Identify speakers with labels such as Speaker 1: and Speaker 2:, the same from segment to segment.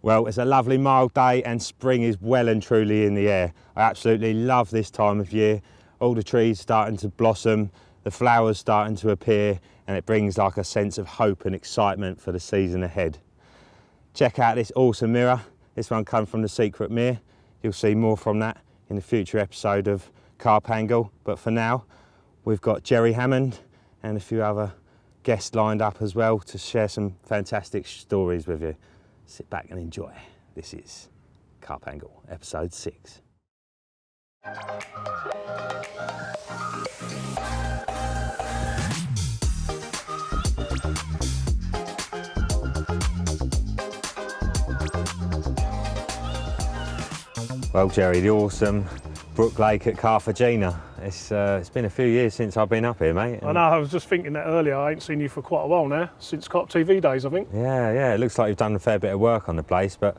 Speaker 1: Well, it's a lovely mild day and spring is well and truly in the air. I absolutely love this time of year. All the trees starting to blossom, the flowers starting to appear, and it brings like a sense of hope and excitement for the season ahead. Check out this awesome mirror. This one comes from the Secret Mirror. You'll see more from that in a future episode of Carp Angle. But for now, we've got Jerry Hammond and a few other guests lined up as well to share some fantastic stories with you. Sit back and enjoy. This is Carp Angle, episode 6. Well, Jerry, the awesome Brook Lake at Carthagena. It's been a few years since I've been up here, mate.
Speaker 2: I know, I was just thinking that earlier. I ain't seen you for quite a while now, since Carp TV days, I think.
Speaker 1: Yeah, it looks like you've done a fair bit of work on the place, but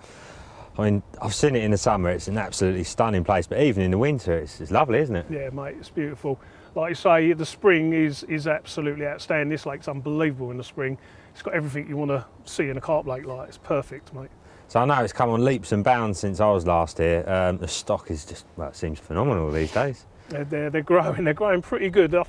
Speaker 1: I mean, I've seen it in the summer. It's an absolutely stunning place, but even in the winter, it's lovely, isn't it?
Speaker 2: Yeah, mate, it's beautiful. Like you say, the spring is absolutely outstanding. This lake's unbelievable in the spring. It's got everything you want to see in a carp lake. Like, it's perfect, mate.
Speaker 1: So I know it's come on leaps and bounds since I was last here. The stock is just, well, it seems phenomenal these days.
Speaker 2: They're growing pretty good. I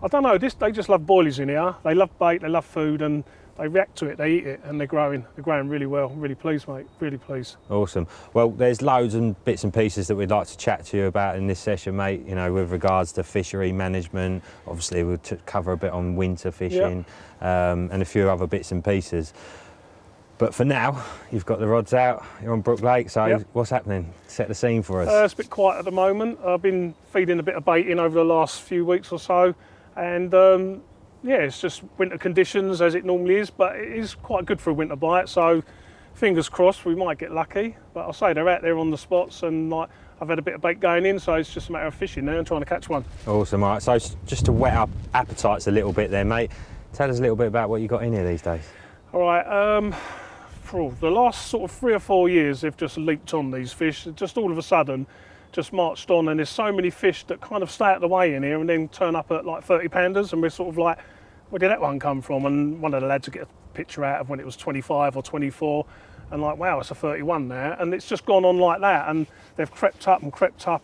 Speaker 2: don't know, they just love boilies in here. They love bait, they love food, and they react to it, they eat it, and they're growing really well. Really pleased, mate, really pleased.
Speaker 1: Awesome. Well, there's loads and bits and pieces that we'd like to chat to you about in this session, mate, you know, with regards to fishery management. Obviously, we'll cover a bit on winter fishing, and a few other bits and pieces. But for now, you've got the rods out, you're on Brook Lake, so what's happening? Set the scene for us.
Speaker 2: It's a bit quiet at the moment. I've been feeding a bit of bait in over the last few weeks or so, and yeah, it's just winter conditions as it normally is, but it is quite good for a winter bite, so fingers crossed we might get lucky. But I'll say they're out there on the spots, and like, I've had a bit of bait going in, so it's just a matter of fishing now and trying to catch one.
Speaker 1: Awesome. All right, so just to whet up appetites a little bit there, mate, tell us a little bit about what you got in here these days.
Speaker 2: All right, for the last sort of 3 or 4 years, they've just leaped on these fish. Just all of a sudden, just marched on, and there's so many fish that kind of stay out of the way in here and then turn up at like 30 pounders, and we're sort of like, where did that one come from? And one of the lads would get a picture out of when it was 25 or 24, and like, wow, it's a 31 now, and it's just gone on like that, and they've crept up,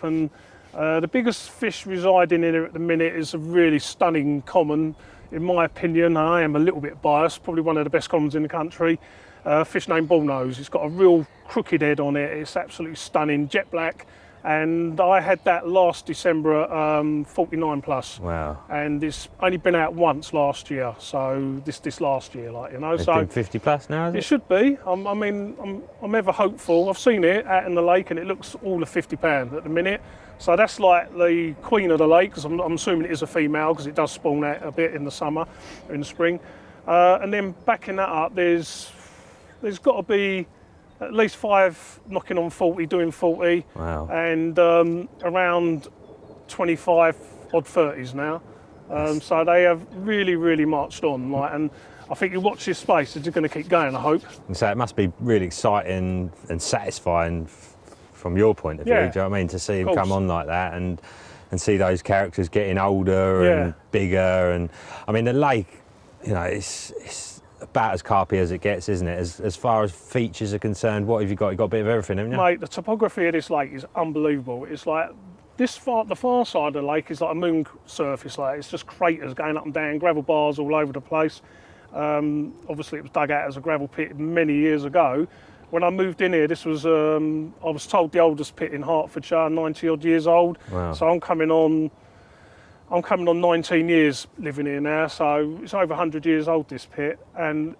Speaker 2: and the biggest fish residing in here at the minute is a really stunning common, in my opinion. I am a little bit biased, probably one of the best commons in the country. Fish named bullnose. It's got a real crooked head on it. It's absolutely stunning, jet black. And I had that last December at 49 plus.
Speaker 1: Wow.
Speaker 2: And it's only been out once last year. So this last year, like, you know.
Speaker 1: It's
Speaker 2: so
Speaker 1: been 50 plus now, is it?
Speaker 2: It should be. I'm ever hopeful. I've seen it out in the lake, and it looks all of £50 at the minute. So that's like the queen of the lake, because I'm assuming it is a female, because it does spawn out a bit in the summer, or in the spring. And then backing that up, there's got to be at least 5 knocking on 40, doing 40.
Speaker 1: Wow.
Speaker 2: And around 25 odd 30s now. So they have really marched on. Like, and I think you watch this space, it's going to keep going, I hope.
Speaker 1: And so it must be really exciting and satisfying from your point of view, do you know what I mean? To see him come on like that and see those characters getting older and bigger. And I mean, the lake, you know, it's about as carpy as it gets, isn't it? As far as features are concerned, what have you got? You've got a bit of everything, haven't you?
Speaker 2: Mate, the topography of this lake is unbelievable. It's like the far side of the lake is like a moon surface. Like, it's just craters going up and down, gravel bars all over the place. Obviously, it was dug out as a gravel pit many years ago. When I moved in here, this was, I was told, the oldest pit in Hertfordshire, 90 odd years old.
Speaker 1: Wow.
Speaker 2: So I'm coming on 19 years living here now, so it's over 100 years old, this pit, and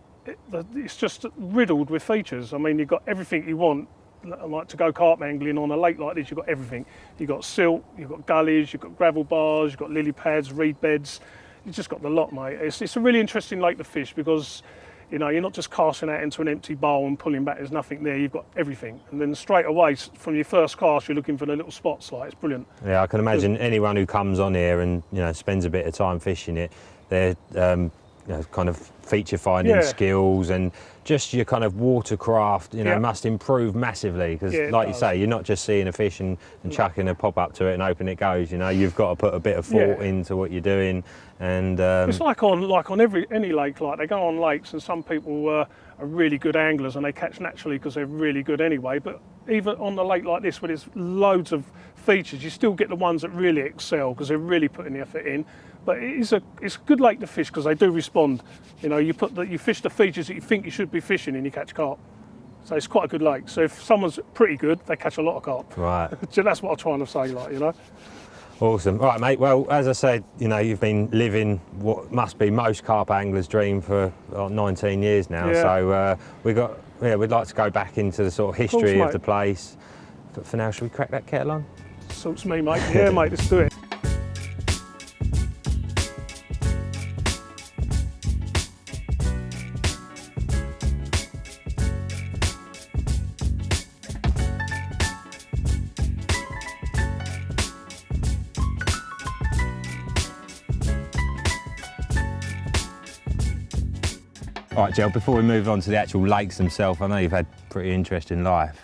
Speaker 2: it's just riddled with features. I mean, you've got everything you want, like to go carp angling on a lake like this. You've got everything. You've got silt, you've got gullies, you've got gravel bars, you've got lily pads, reed beds. You've just got the lot, mate. It's a really interesting lake to fish, because you know, you're not just casting out into an empty bowl and pulling back, there's nothing there, you've got everything. And then straight away, from your first cast, you're looking for the little spots, like, it's brilliant.
Speaker 1: Yeah, I can imagine anyone who comes on here and, you know, spends a bit of time fishing it, they're, you know, kind of feature finding skills, and just your kind of watercraft, you know, must improve massively, because like you say, you're not just seeing a fish and chucking a pop up to it and hoping it goes, you know, you've got to put a bit of thought into what you're doing. And
Speaker 2: it's like on any lake. Like, they go on lakes, and some people are are really good anglers and they catch naturally because they're really good anyway. But even on a lake like this where there's loads of features, you still get the ones that really excel because they're really putting the effort in. But it's a good lake to fish because they do respond. You know, you fish the features that you think you should be fishing and you catch carp. So it's quite a good lake. So if someone's pretty good, they catch a lot of carp.
Speaker 1: Right.
Speaker 2: So that's what I'm trying to say, like, you know.
Speaker 1: Awesome. All right, mate. Well, as I said, you know, you've been living what must be most carp anglers' dream for 19 years now.
Speaker 2: Yeah.
Speaker 1: So we'd like to go back into the sort of history of the place. But for now, should we crack that kettle on?
Speaker 2: Suits me, mate. Yeah, mate, let's do it.
Speaker 1: All right, Jill, before we move on to the actual lakes themselves, I know you've had a pretty interesting life.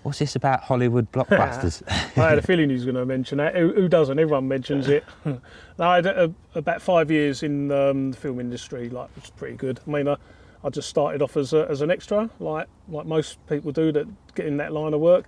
Speaker 1: What's this about Hollywood blockbusters?
Speaker 2: I had a feeling he was going to mention that. Who doesn't? Everyone mentions it. No, I had about 5 years in the film industry, like, which was pretty good. I mean, I just started off as an extra, like most people do that get in that line of work.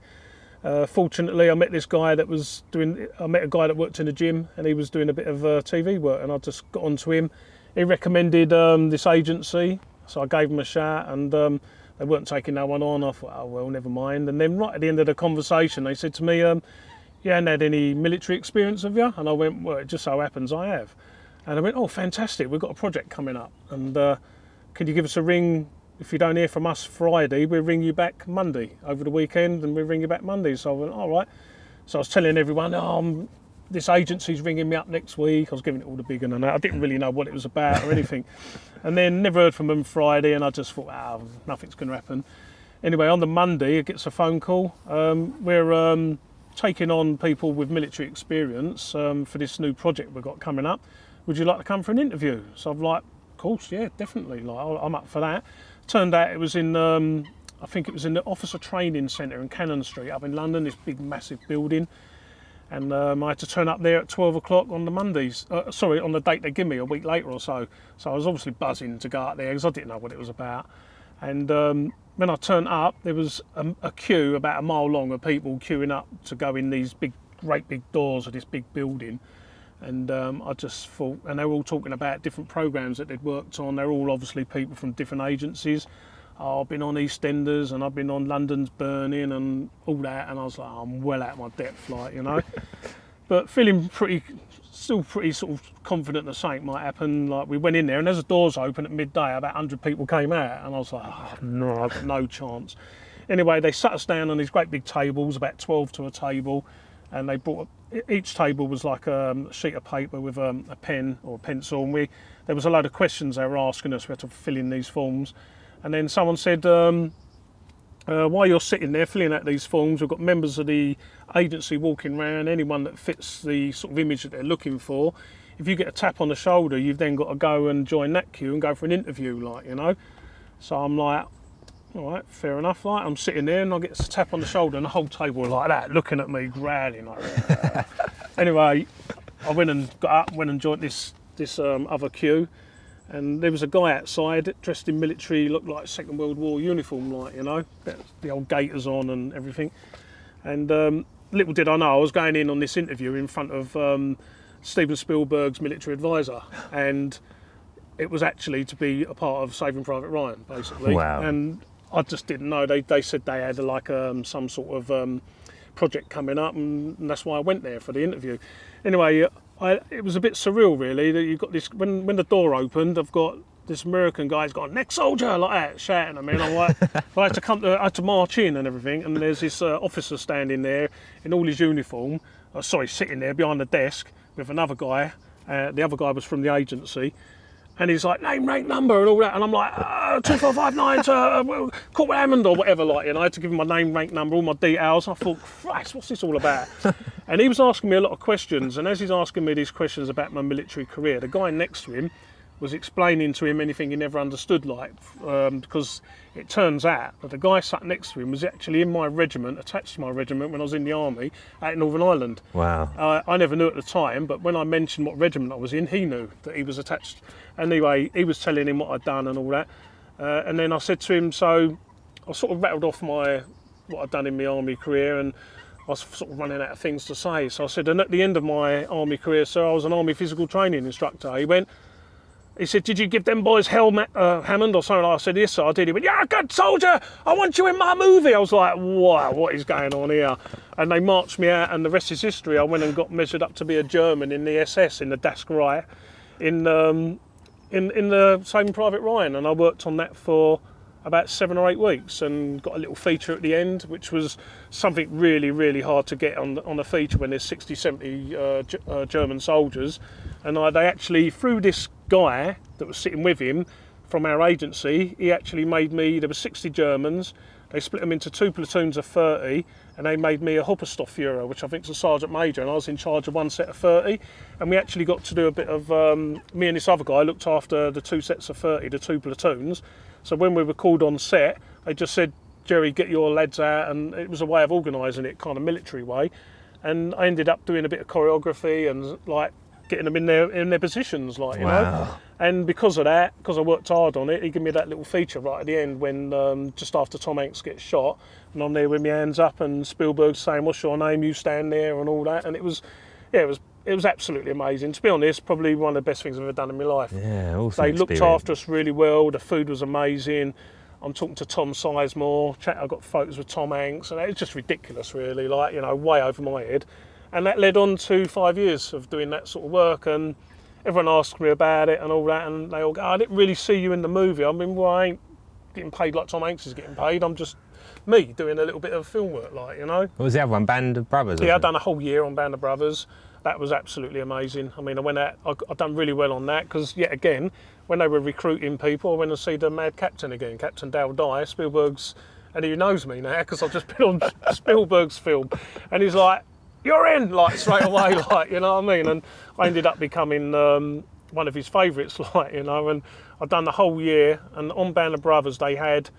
Speaker 2: Fortunately, I met this guy that was I met a guy that worked in a gym and he was doing a bit of TV work, and I just got onto him. He recommended this agency, so I gave him a shout, and they weren't taking no one on. I thought, oh well, never mind. And then right at the end of the conversation, they said to me, you haven't had any military experience, have you? And I went, well, it just so happens I have. And I went, oh, fantastic, we've got a project coming up. And can you give us a ring? If you don't hear from us Friday, we'll ring you back Monday, over the weekend, and we'll ring you back Monday. So I went, all right. So I was telling everyone, this agency's ringing me up next week. I was giving it all the big one and that. I didn't really know what it was about or anything. And then never heard from them Friday, and I just thought, nothing's going to happen. Anyway, on the Monday, it gets a phone call. We're taking on people with military experience for this new project we've got coming up. Would you like to come for an interview? So I'm like, of course, yeah, definitely. Like, I'm up for that. Turned out it was in, I think it was in the Officer Training Centre in Cannon Street up in London, this big, massive building. And I had to turn up there at 12 o'clock on the Mondays. On the date they give me, a week later or so. So I was obviously buzzing to go out there because I didn't know what it was about. And when I turned up, there was a queue about a mile long of people queuing up to go in these great big doors of this big building. And I just thought, and they were all talking about different programmes that they'd worked on. They're all obviously people from different agencies. I've been on EastEnders and I've been on London's Burning and all that, and I was like, I'm well out of my depth, like, you know. But feeling still pretty sort of confident that something might happen. Like, we went in there and as the doors opened at midday, about 100 people came out, and I was like, oh, no, I've got no chance. Anyway, they sat us down on these great big tables, about 12 to a table, and they brought each table was like a sheet of paper with a pen or a pencil, and there was a load of questions they were asking us. We had to fill in these forms. And then someone said, while you're sitting there filling out these forms, we've got members of the agency walking around, anyone that fits the sort of image that they're looking for. If you get a tap on the shoulder, you've then got to go and join that queue and go for an interview, like, you know. So I'm like, all right, fair enough. Like, I'm sitting there and I get a tap on the shoulder and the whole table like that, looking at me, growling like Anyway, I went and got up, went and joined this other queue. And there was a guy outside dressed in military, looked like Second World War uniform, like, you know, the old gaiters on and everything. And little did I know, I was going in on this interview in front of Steven Spielberg's military advisor, and it was actually to be a part of Saving Private Ryan, basically.
Speaker 1: Wow.
Speaker 2: And I just didn't know. They said they had like some sort of project coming up, and that's why I went there for the interview. Anyway, it was a bit surreal, really, that you've got this, when the door opened, I've got this American guy's got next soldier, like that, shouting at me, and I'm like, I had to march in and everything, and there's this officer standing there in all his uniform, sitting there behind the desk with another guy. The other guy was from the agency, and he's like, name, rank, number, and all that, and I'm like, 2459 to Corporal Hammond or whatever, like, you know. I had to give him my name, rank, number, all my details. I thought, Christ, what's this all about? And he was asking me a lot of questions, and as he's asking me these questions about my military career, the guy next to him was explaining to him anything he never understood, like, because it turns out that the guy sat next to him was actually in my regiment, attached to my regiment when I was in the army out in Northern Ireland.
Speaker 1: Wow.
Speaker 2: I never knew at the time, but when I mentioned what regiment I was in, he knew that he was attached. Anyway, he was telling him what I'd done and all that. And then I said to him, so I sort of rattled off what I'd done in my army career, and I was sort of running out of things to say. So I said, and at the end of my army career, sir, I was an army physical training instructor. He said, did you give them boys Hammond or something? I said, yes, sir, I did. He went, you're a good soldier. I want you in my movie. I was like, wow, what is going on here? And they marched me out, and the rest is history. I went and got measured up to be a German in the SS, in the Daskerei, in the Saving Private Ryan. And I worked on that for about 7 or 8 weeks and got a little feature at the end, which was something really, really hard to get on a feature when there's 60, 70 German soldiers. And they actually, through this guy that was sitting with him from our agency, he actually made me, there were 60 Germans, they split them into 2 platoons of 30, and they made me a Hauptstofführer, which I think is a sergeant major, and I was in charge of 1 set of 30. And we actually got to do a bit of, me and this other guy looked after the 2 sets of 30, the 2 platoons. So when we were called on set, they just said, Jerry, get your lads out, and it was a way of organising it, kind of military way. And I ended up doing a bit of choreography and like getting them in their positions, like, you know. And because of that, because I worked hard on it, he gave me that little feature right at the end when just after Tom Hanks gets shot, and I'm there with my hands up, and Spielberg's saying, "What's your name? You stand there," and all that. And it was absolutely amazing. To be honest, probably one of the best things I've ever done in my life.
Speaker 1: Yeah, awesome.
Speaker 2: They looked after us really well. The food was amazing. I'm talking to Tom Sizemore. I got photos with Tom Hanks, and it was just ridiculous, really. Like, you know, way over my head. And that led on to 5 years of doing that sort of work, and everyone asked me about it and all that, and they all go, I didn't really see you in the movie. I mean, well, I ain't getting paid like Tom Hanks is getting paid. I'm just me doing a little bit of film work, like, you know.
Speaker 1: What was the other one, Band of Brothers?
Speaker 2: Yeah, I'd done a whole year on Band of Brothers. That was absolutely amazing. I mean, I went out, I done really well on that, because yet again, when they were recruiting people, I went and see the Mad Captain again, Captain Dale Dye, Spielberg's, and he knows me now, because I've just been on Spielberg's film, and he's like, you're in, like, straight away, like, you know what I mean? And I ended up becoming one of his favourites, like, you know, and I'd done the whole year, and on Band of Brothers they had,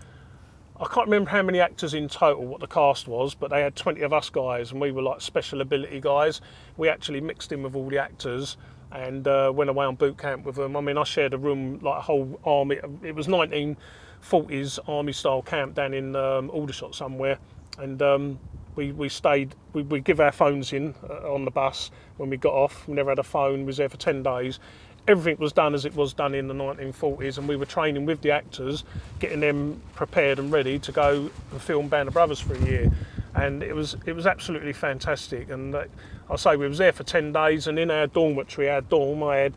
Speaker 2: I can't remember how many actors in total, what the cast was, but they had 20 of us guys, and we were like special ability guys. We actually mixed in with all the actors and went away on boot camp with them. I mean, I shared a room, like a whole army, it was 1940s army style camp down in Aldershot somewhere, and we stayed, we give our phones in on the bus when we got off. We never had a phone, we was there for 10 days. Everything was done as it was done in the 1940s, and we were training with the actors, getting them prepared and ready to go and film Band of Brothers for a year. And it was absolutely fantastic. And I say we was there for 10 days, and in our dormitory, our dorm, I had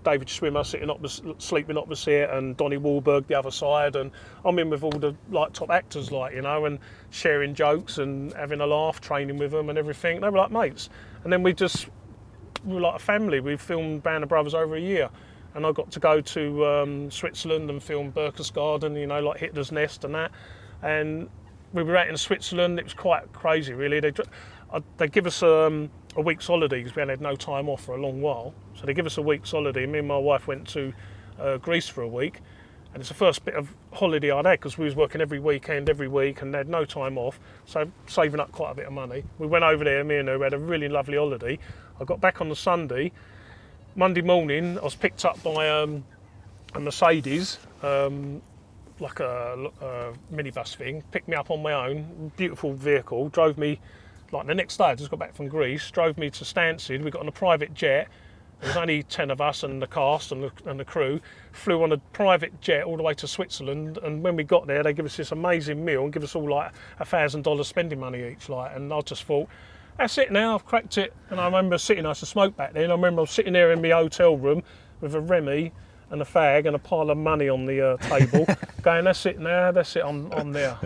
Speaker 2: David Schwimmer sleeping opposite, and Donnie Wahlberg the other side, and I'm in with all the like top actors, like, you know, and sharing jokes and having a laugh, training with them and everything. They were like mates, and then we were like a family. We filmed Band of Brothers over a year, and I got to go to Switzerland and film Berchtesgaden, you know, like Hitler's Nest and that. And we were out in Switzerland. It was quite crazy, really. They give us a week's holiday because we had no time off for a long while. So they give us a week's holiday. Me and my wife went to Greece for a week, and it's the first bit of holiday I'd had because we was working every weekend, every week, and had no time off. So saving up quite a bit of money. We went over there, me and her, we had a really lovely holiday. I got back on the Sunday. Monday morning, I was picked up by a Mercedes, like a minibus thing, picked me up on my own, beautiful vehicle, drove me, like the next day, I just got back from Greece, drove me to Stansted. We got on a private jet. There was only 10 of us and the cast and the crew. Flew on a private jet all the way to Switzerland, and when we got there, they give us this amazing meal and give us all like $1,000 spending money each, like, and I just thought, that's it now, I've cracked it. And I remember sitting, I used to smoke back then, I remember I was sitting there in my hotel room with a Remy and a fag and a pile of money on the table, going, that's it now, that's it, I'm there.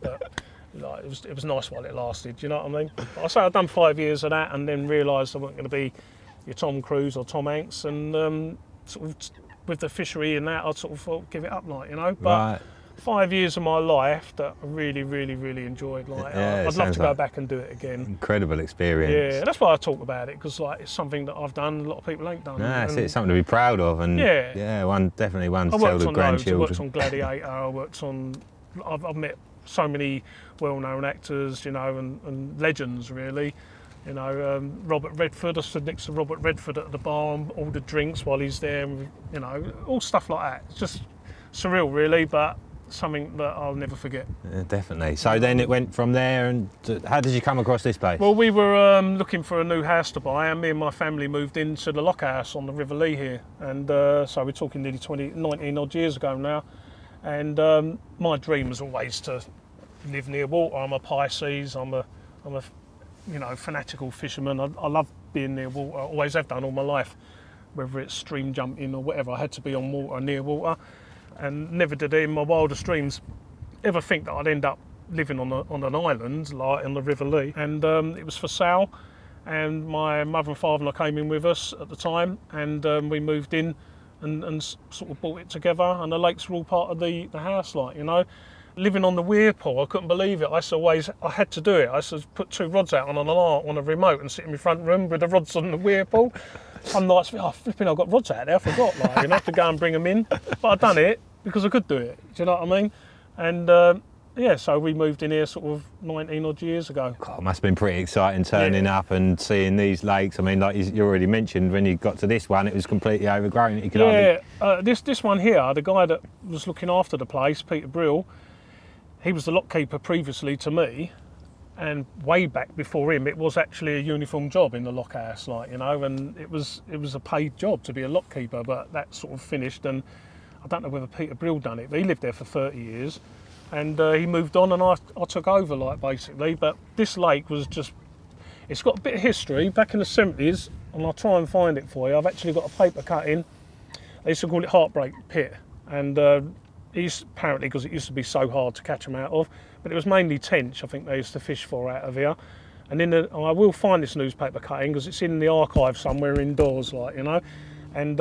Speaker 2: But like, it was nice while it lasted, do you know what I mean? But I say I'd done 5 years of that, and then realised I wasn't going to be your Tom Cruise or Tom Hanks, and sort of with the fishery and that, I sort of thought, give it up, like, you know. But
Speaker 1: Right.
Speaker 2: 5 years of my life that I really, really, really enjoyed. Like,
Speaker 1: Yeah,
Speaker 2: I'd love to go back and do it again.
Speaker 1: Incredible experience.
Speaker 2: Yeah, that's why I talk about it, because like it's something that I've done, a lot of people ain't done.
Speaker 1: No, it's something to be proud of, and definitely one to tell the grandchildren.
Speaker 2: I worked on Gladiator. I've met so many well-known actors, you know, and legends really. You know, Robert Redford. I stood next to Robert Redford at the bar, ordered drinks while he's there. You know, all stuff like that. It's just surreal really, but something that I'll never forget.
Speaker 1: Yeah, definitely. So then it went from there, and how did you come across this place?
Speaker 2: Well, we were looking for a new house to buy, and me and my family moved into the lock house on the River Lee here, and so we're talking nearly 19 odd years ago now, and my dream was always to live near water. I'm a Pisces, I'm a fanatical fisherman. I love being near water, I always have done all my life, whether it's stream jumping or whatever. I had to be on water, near water, and never did in my wildest dreams ever think that I'd end up living on an island like on the River Lee. And it was for sale, and my mother and father-in-law came in with us at the time, and we moved in and sort of bought it together, and the lakes were all part of the house, like, you know. Living on the weir pool, I couldn't believe it. I had to do it. I used to put 2 rods out on a remote and sit in my front room with the rods on the weir pool. Some nights, flipping, I've got rods out there, I forgot, like, you know, have to go and bring them in. But I'd done it because I could do it, do you know what I mean? And so we moved in here sort of 19 odd years ago.
Speaker 1: God, it must have been pretty exciting turning up and seeing these lakes. I mean, like you already mentioned, when you got to this one, it was completely overgrown. You could
Speaker 2: this one here, the guy that was looking after the place, Peter Brill, he was the lockkeeper previously to me, and way back before him, it was actually a uniform job in the lock house, like, you know, and it was a paid job to be a lockkeeper, but that sort of finished, and I don't know whether Peter Brill done it, but he lived there for 30 years, and he moved on, and I took over, like, basically. But this lake was just, it's got a bit of history. Back in the 70s, and I'll try and find it for you, I've actually got a paper cutting. They used to call it Heartbreak Pit, and apparently because it used to be so hard to catch them out of, but it was mainly tench, I think they used to fish for out of here. And I will find this newspaper cutting because it's in the archive somewhere indoors, like, you know, and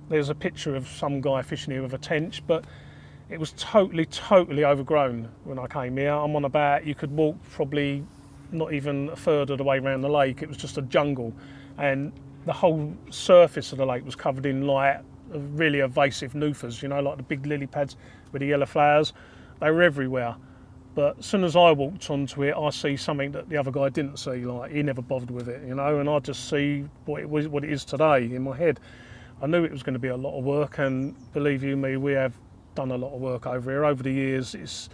Speaker 2: there's a picture of some guy fishing here with a tench, but it was totally overgrown when I came here. I'm on about, you could walk probably not even a third of the way around the lake. It was just a jungle, and the whole surface of the lake was covered in like really evasive nufas, you know, like the big lily pads with the yellow flowers. They were everywhere. But as soon as I walked onto it, I see something that the other guy didn't see. Like, he never bothered with it, you know, and I just see what it is today in my head. I knew it was going to be a lot of work, and believe you me, we have done a lot of work over here over the years.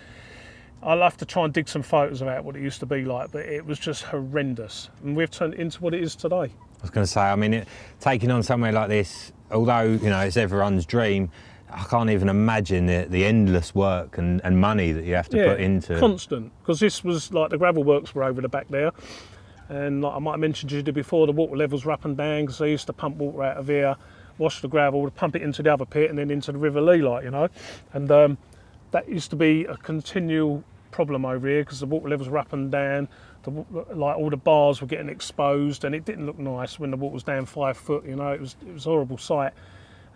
Speaker 2: I'll have to try and dig some photos about what it used to be like, but it was just horrendous, and we've turned it into what it is today.
Speaker 1: I was going to say, I mean, taking on somewhere like this, although, you know, it's everyone's dream, I can't even imagine the endless work and money that you have to put into.
Speaker 2: Constant, because this was like the gravel works were over the back there, and like I might have mentioned to you before, the water levels were up and down because they used to pump water out of here, wash the gravel, pump it into the other pit and then into the River Lee, like, you know, and that used to be a continual problem over here because the water levels were up and down. Like, all the bars were getting exposed, and it didn't look nice when the water was down 5 foot, you know. It was a horrible sight.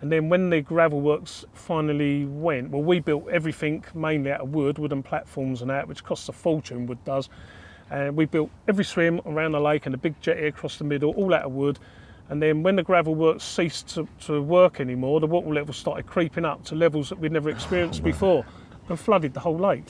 Speaker 2: And then when the gravel works finally went, well, we built everything mainly out of wooden platforms and that, which costs a fortune, wood does. And we built every swim around the lake and a big jetty across the middle, all out of wood. And then when the gravel works ceased to work anymore, the water level started creeping up to levels that we'd never experienced before, and flooded the whole lake.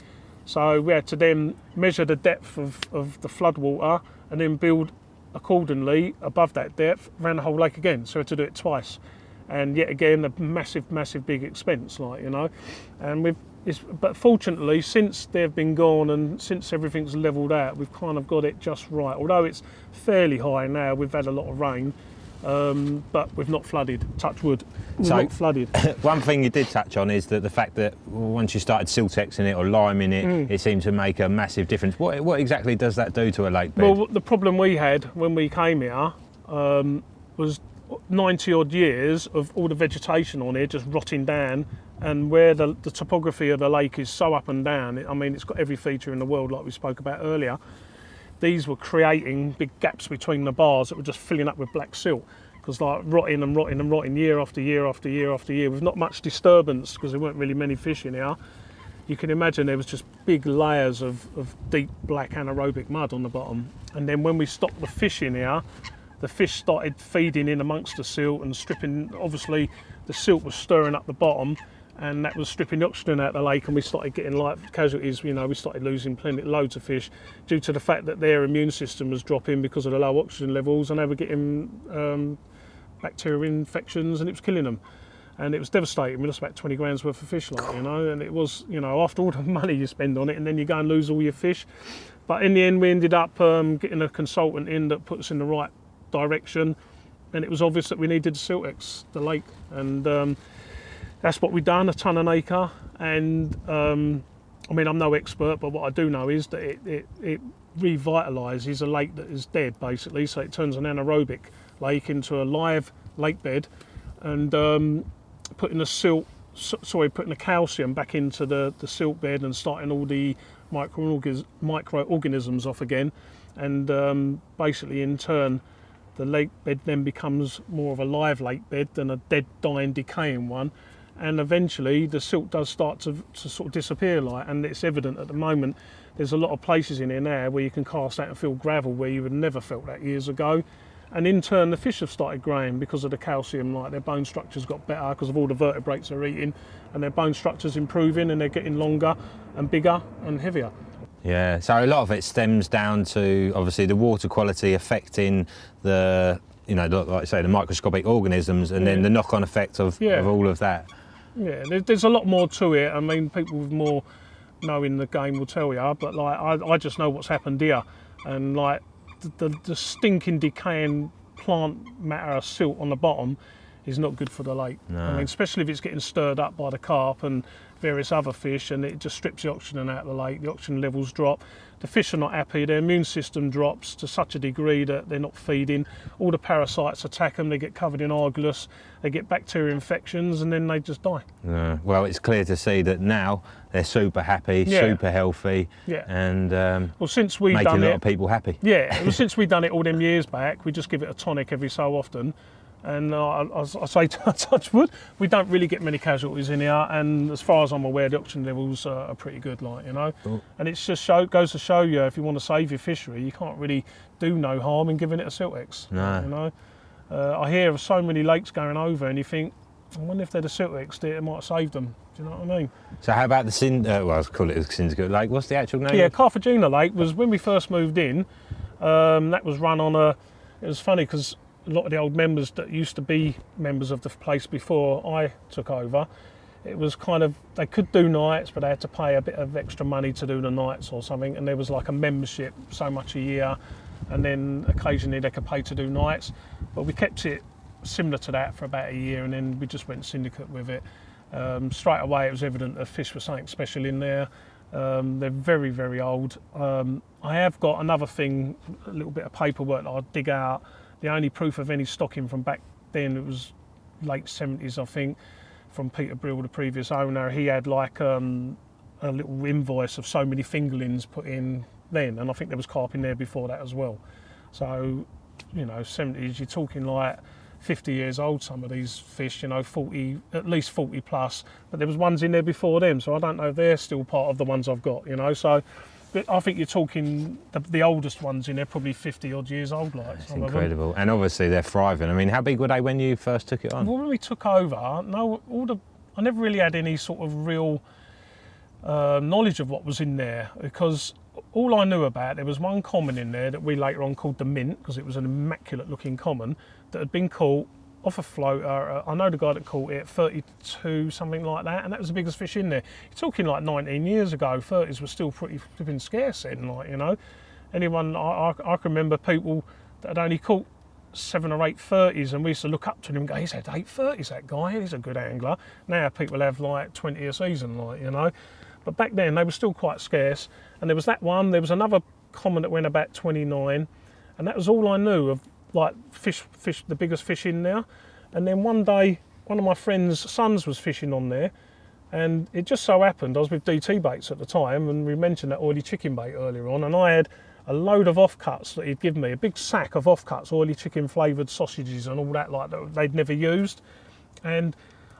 Speaker 2: So we had to then measure the depth of the flood water and then build accordingly above that depth around the whole lake again. So we had to do it twice. And yet again, a massive big expense, like, you know. And but fortunately, since they've been gone and since everything's levelled out, we've kind of got it just right. Although it's fairly high now, we've had a lot of rain. But we've not flooded, touch wood, not flooded.
Speaker 1: One thing you did touch on is that the fact that once you started siltexing it or liming it, it seemed to make a massive difference. What exactly does that do to a lake bed?
Speaker 2: Well, the problem we had when we came here was 90 odd years of all the vegetation on here just rotting down, and where the topography of the lake is so up and down, I mean, it's got every feature in the world like we spoke about earlier. These were creating big gaps between the bars that were just filling up with black silt, because like rotting year after year after year after year with not much disturbance, because there weren't really many fish in here. You can imagine there was just big layers of deep black anaerobic mud on the bottom. And then when we stopped the fish in here, the fish started feeding in amongst the silt and stripping. Obviously the silt was stirring up the bottom, and that was stripping the oxygen out of the lake, and we started getting life casualties. You know, we started losing loads of fish due to the fact that their immune system was dropping because of the low oxygen levels, and they were getting bacterial infections, and it was killing them. and it was devastating. We lost about 20 grand's worth of fish, like, you know, and it was, you know, after all the money you spend on it, and then you go and lose all your fish. But in the end, we ended up getting a consultant in that put us in the right direction, and it was obvious that we needed to siltex the lake, and that's what we've done, a ton an acre. And I mean, I'm no expert, but what I do know is that it revitalises a lake that is dead, basically. So it turns an anaerobic lake into a live lake bed, and putting the calcium back into the silt bed and starting all the microorganisms off again, and basically in turn the lake bed then becomes more of a live lake bed than a dead, dying, decaying one. And eventually the silt does start to sort of disappear, like, and it's evident at the moment. There's a lot of places in here now where you can cast out and feel gravel where you would never felt that years ago. And in turn the fish have started growing because of the calcium, like their bone structures got better because of all the vertebrates they're eating, and their bone structure's improving, and they're getting longer and bigger and heavier.
Speaker 1: Yeah, so a lot of it stems down to obviously the water quality affecting the, you know, like I say, the microscopic organisms, and then the knock-on effect of all of that.
Speaker 2: Yeah, there's a lot more to it. I mean, people with more knowing the game will tell you, but like I just know what's happened here, and like the stinking, decaying plant matter silt on the bottom is not good for the lake.
Speaker 1: No.
Speaker 2: I mean, especially if it's getting stirred up by the carp and various other fish, and it just strips the oxygen out of the lake. The oxygen levels drop. The fish are not happy. Their immune system drops to such a degree that they're not feeding. All the parasites attack them. They get covered in argillus. They get bacteria infections, and then they just die.
Speaker 1: Yeah. Well, it's clear to see that now they're super happy, super healthy, and
Speaker 2: well, since we've
Speaker 1: making
Speaker 2: done
Speaker 1: a lot of people happy.
Speaker 2: Yeah, well, since we've done it all them years back, we just give it a tonic every so often. And I say, touch wood, we don't really get many casualties in here, and as far as I'm aware, the oxygen levels are pretty good, like, you know. Cool. And it's just goes to show you, if you want to save your fishery, you can't really do no harm in giving it a siltex.
Speaker 1: No.
Speaker 2: You know, I hear of so many lakes going over, and you think, I wonder if they'd a siltex, it might save them. Do you know what I mean?
Speaker 1: So how about the well, I'll call it a Syndicate Lake. What's the actual name?
Speaker 2: Yeah, Carthagena Lake was when we first moved in. That was run on it was funny because a lot of the old members that used to be members of the place before I took over, it was kind of, they could do nights, but they had to pay a bit of extra money to do the nights or something, and there was like a membership, so much a year, and then occasionally they could pay to do nights. But we kept it similar to that for about a year, and then we just went syndicate with it. Straight away it was evident that fish was something special in there. They're very, very old. I have got another thing, a little bit of paperwork that I'll dig out. The only proof of any stocking from back then, it was late 70s, I think, from Peter Brill, the previous owner. He had like a little invoice of so many fingerlings put in then, and I think there was carp in there before that as well. So, you know, 70s, you're talking like 50 years old, some of these fish, you know, 40, at least 40 plus, but there was ones in there before them, so I don't know if they're still part of the ones I've got, you know. So I think you're talking the oldest ones in there, probably 50 odd years old, like.
Speaker 1: It's incredible, and obviously they're thriving. I mean, how big were they when you first took it on?
Speaker 2: Well, when we took over, I never really had any sort of real knowledge of what was in there, because all I knew about, there was one common in there that we later on called the Mint, because it was an immaculate looking common that had been caught off a floater. I know the guy that caught it at 32, something like that, and that was the biggest fish in there. You're talking like 19 years ago, 30s were still pretty flipping scarce then, like, you know. Anyone, I can remember people that had only caught 7 or 8 30s, and we used to look up to him and go, he's had 8 30s, that guy, he's a good angler. Now people have like 20 a season, like, you know. But back then they were still quite scarce, and there was that one. There was another common that went about 29, and that was all I knew of, like fish, the biggest fish in there. And then one day, one of my friend's sons was fishing on there, and it just so happened I was with DT baits at the time, and we mentioned that oily chicken bait earlier on, and I had a load of offcuts that he'd given me, a big sack of offcuts, oily chicken flavoured sausages and all that, like, that they'd never used. And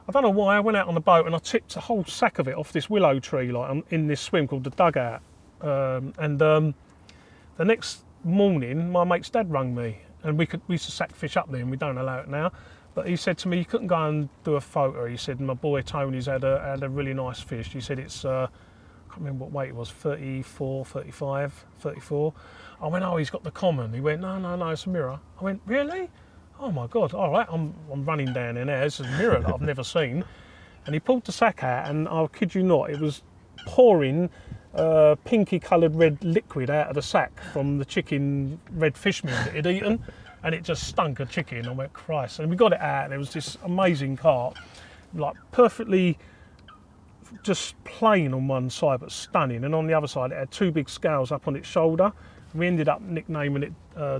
Speaker 2: I don't know why, I went out on the boat and I tipped a whole sack of it off this willow tree, like, in this swim called the Dugout. The next morning, my mate's dad rang me, and we used to sack fish up there, and we don't allow it now. But he said to me, you couldn't go and do a photo. He said, my boy Tony's had a really nice fish. He said it's, I can't remember what weight it was, 34, 35, 34. I went, oh, he's got the common. He went, no, it's a mirror. I went, really? oh my God, all right, I'm running down in there. This is a mirror that I've never seen. And he pulled the sack out, and I kid you not, it was pouring pinky coloured red liquid out of the sack from the chicken red fish meal that he'd eaten, and it just stunk of chicken. I went, Christ. And we got it out, and there was this amazing carp, like perfectly just plain on one side, but stunning. And on the other side, it had two big scales up on its shoulder. We ended up nicknaming it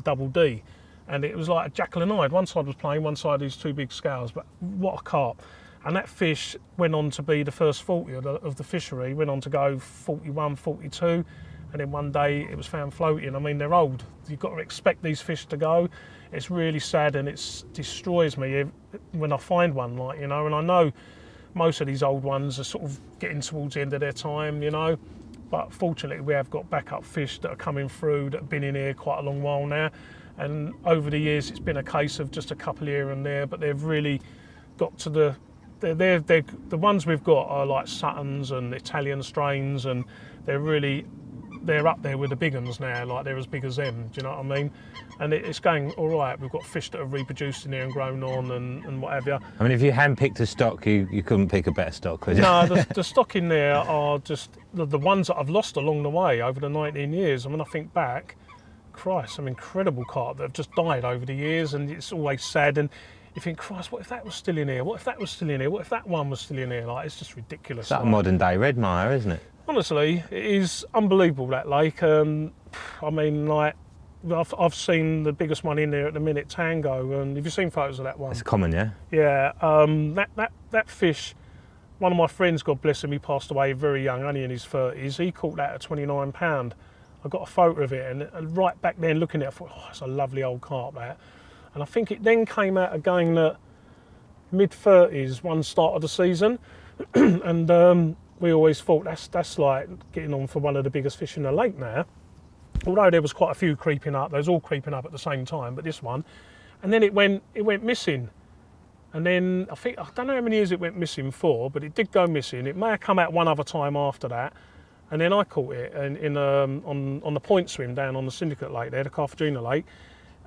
Speaker 2: Double D. And it was like a jackal and eyed. One side was plain, one side these two big scales, but what a carp. And that fish went on to be the first 40 of the fishery, went on to go 41, 42, and then one day it was found floating. I mean, they're old. You've got to expect these fish to go. It's really sad, and it destroys me when I find one, like, you know, and I know most of these old ones are sort of getting towards the end of their time, you know, but fortunately we have got backup fish that are coming through that have been in here quite a long while now, and over the years it's been a case of just a couple here and there, but they've really got to the ones we've got are like Suttons and Italian strains, and they're up there with the big ones now, like they're as big as them, do you know what I mean? And it's going all right. We've got fish that have reproduced in here and grown on and what have you.
Speaker 1: I mean, if you hand-picked a stock, you couldn't pick a better stock, could you?
Speaker 2: No, the stock in there are just the ones that I've lost along the way over the 19 years. I mean, I think back, Christ, some incredible carp that have just died over the years, and it's always sad. And you think, Christ, what if that was still in here? What if that was still in here? What if that one was still in here? Like, it's just ridiculous.
Speaker 1: It's like a modern-day red mire, isn't it?
Speaker 2: Honestly, it is unbelievable, that lake. I mean, like, I've seen the biggest one in there at the minute, Tango, and have you seen photos of that one?
Speaker 1: It's common, yeah?
Speaker 2: Yeah, that fish, one of my friends, God bless him, he passed away very young, only in his 30s. He caught that at £29. I got a photo of it, and right back then looking at it, I thought, oh, it's a lovely old carp, that. And I think it then came out again that mid-30s, one start of the season, and we always thought that's like getting on for one of the biggest fish in the lake now. Although there was quite a few creeping up, they was all creeping up at the same time, but this one. And then it went missing. And then I don't know how many years it went missing for, but it did go missing. It may have come out one other time after that. And then I caught it on the point swim down on the Syndicate Lake there, the Carthagena Lake.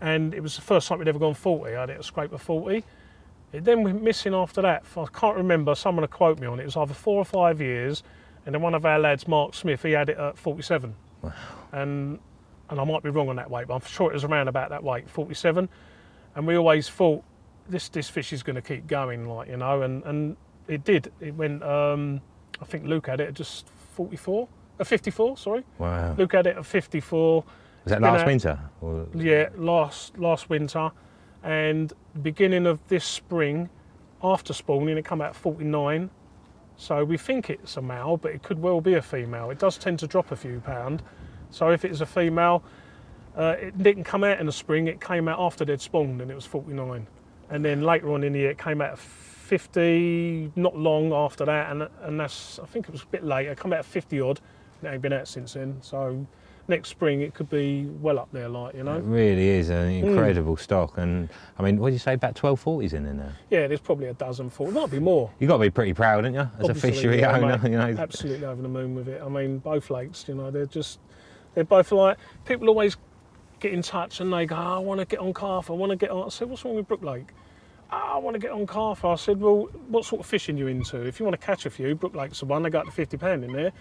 Speaker 2: And it was the first time we'd ever gone 40. I had it a scrape of 40. It then went missing after that. I can't remember, someone will quote me on it. It was either 4 or 5 years. And then one of our lads, Mark Smith, he had it at 47. Wow. And I might be wrong on that weight, but I'm sure it was around about that weight, 47. And we always thought, this fish is going to keep going, like, you know, and it did. It went, I think Luke had it at just 54, sorry.
Speaker 1: Wow.
Speaker 2: Luke had it at 54.
Speaker 1: Was that last winter? Or...
Speaker 2: Yeah, last winter. And beginning of this spring, after spawning, it come out 49. So we think it's a male, but it could well be a female. It does tend to drop a few pound. So if it's a female, it didn't come out in the spring, it came out after they'd spawned, and it was 49. And then later on in the year, it came out at 50, not long after that, and that's, I think it was a bit later, it came out at 50 odd, and it ain't been out since then. So next spring it could be well up there, like, you know.
Speaker 1: It really is an incredible stock, and I mean, what did you say, about 12 40s in there?
Speaker 2: Yeah, there's probably a dozen, 40, might be more.
Speaker 1: You've got to be pretty proud, haven't you, as
Speaker 2: obviously,
Speaker 1: a fishery owner?
Speaker 2: Mate,
Speaker 1: you know,
Speaker 2: absolutely over the moon with it. I mean, both lakes, you know, they're both like, people always get in touch and they go, oh, I want to get on Carp, I want to get on. I said, what's wrong with Brook Lake? Oh, I want to get on Carp. I said, well, what sort of fishing are you into? If you want to catch a few, Brook Lake's the one, they go up to £50 in there.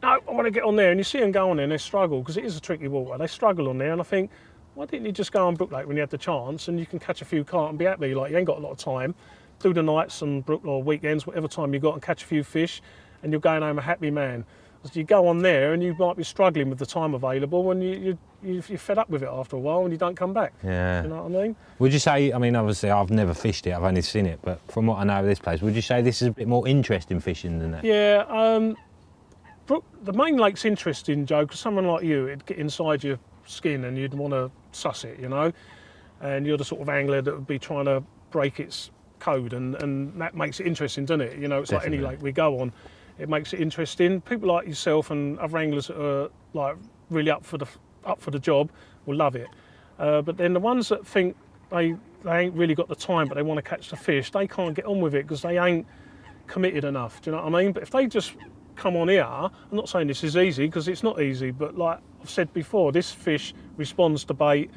Speaker 2: No, I want to get on there. And you see them go on there and they struggle, because it is a tricky water. They struggle on there, and I think, why didn't you just go on Brook Lake when you had the chance, and you can catch a few carp and be happy? Like, you ain't got a lot of time. Do the nights and Brook or weekends, whatever time you got, and catch a few fish, and you're going home a happy man. So you go on there and you might be struggling with the time available, and you're fed up with it after a while, and you don't come back.
Speaker 1: Yeah.
Speaker 2: You know what I mean?
Speaker 1: Would you say, I mean, obviously I've never fished it, I've only seen it, but from what I know of this place, would you say this is a bit more interesting fishing than that?
Speaker 2: Yeah, the main lake's interesting, Joe, because someone like you, it'd get inside your skin and you'd want to suss it, you know, and you're the sort of angler that would be trying to break its code, and that makes it interesting, doesn't it? You know, it's Definitely. Like any lake we go on. It makes it interesting. People like yourself and other anglers that are like really up for the job will love it. But then the ones that think they ain't really got the time, but they want to catch the fish, they can't get on with it because they ain't committed enough. Do you know what I mean? But if they just come on here, I'm not saying this is easy, because it's not easy, but like I've said before, this fish responds to bait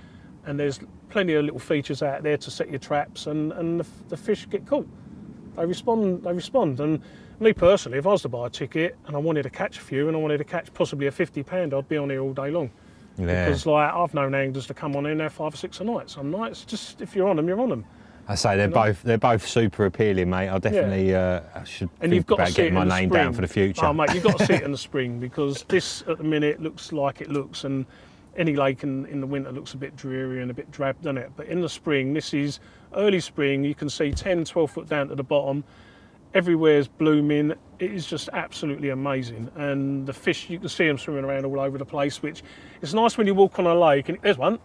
Speaker 2: and there's plenty of little features out there to set your traps, and the fish get caught. They respond. And me personally, if I was to buy a ticket and I wanted to catch a few, and I wanted to catch possibly a 50 pounder, I'd be on here all day long.
Speaker 1: Yeah.
Speaker 2: Because like I've known anglers to come on in there 5 or 6 a night. Some nights, just if you're on them, you're on them.
Speaker 1: I say they're both super appealing, mate. I definitely I should think about getting my name down for the future.
Speaker 2: Oh, mate, you've got to see it in the spring, because this at the minute looks like it looks, and any lake in the winter looks a bit dreary and a bit drab, doesn't it? But in the spring, this is early spring, you can see 10, 12 foot down to the bottom. Everywhere's blooming. It is just absolutely amazing. And the fish, you can see them swimming around all over the place, which is nice when you walk on a lake and there's one.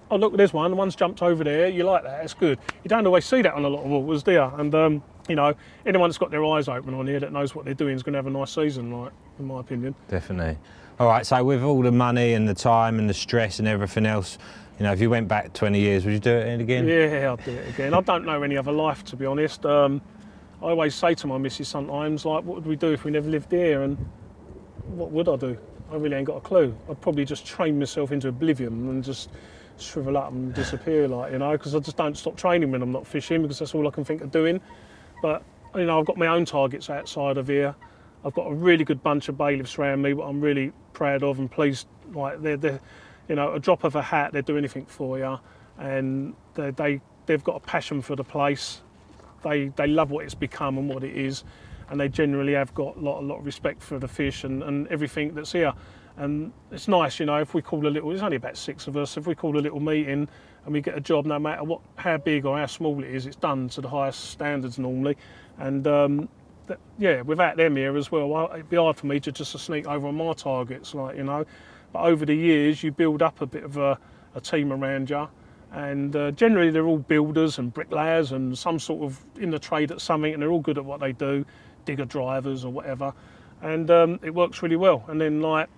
Speaker 2: Oh, look, there's one. One's jumped over there. You like that? It's good. You don't always see that on a lot of waters, do you? And, you know, anyone that's got their eyes open on here that knows what they're doing is going to have a nice season, like, in my opinion.
Speaker 1: Definitely. All right, so with all the money and the time and the stress and everything else, you know, if you went back 20 years, would you do it again?
Speaker 2: Yeah, I'd do it again. I don't know any other life, to be honest. I always say to my missus sometimes, like, what would we do if we never lived here? And what would I do? I really ain't got a clue. I'd probably just train myself into oblivion and just shrivel up and disappear, like, you know, because I just don't stop training when I'm not fishing, because that's all I can think of doing. But, you know, I've got my own targets outside of here. I've got a really good bunch of bailiffs around me, what I'm really proud of and pleased. Like, they're you know, a drop of a hat, they'd do anything for you, and they've got a passion for the place. They love what it's become and what it is, and they generally have got a lot of respect for the fish and everything that's here. And it's nice, you know, if we call a little, there's only about 6 of us, if we call a little meeting and we get a job, no matter how big or how small it is, it's done to the highest standards normally. And yeah, without them here as well, it'd be hard for me to just sneak over on my targets, like, you know. But over the years, you build up a bit of a team around you. And generally they're all builders and bricklayers and some sort of in the trade at something, and they're all good at what they do, digger drivers or whatever. And it works really well. And then, like,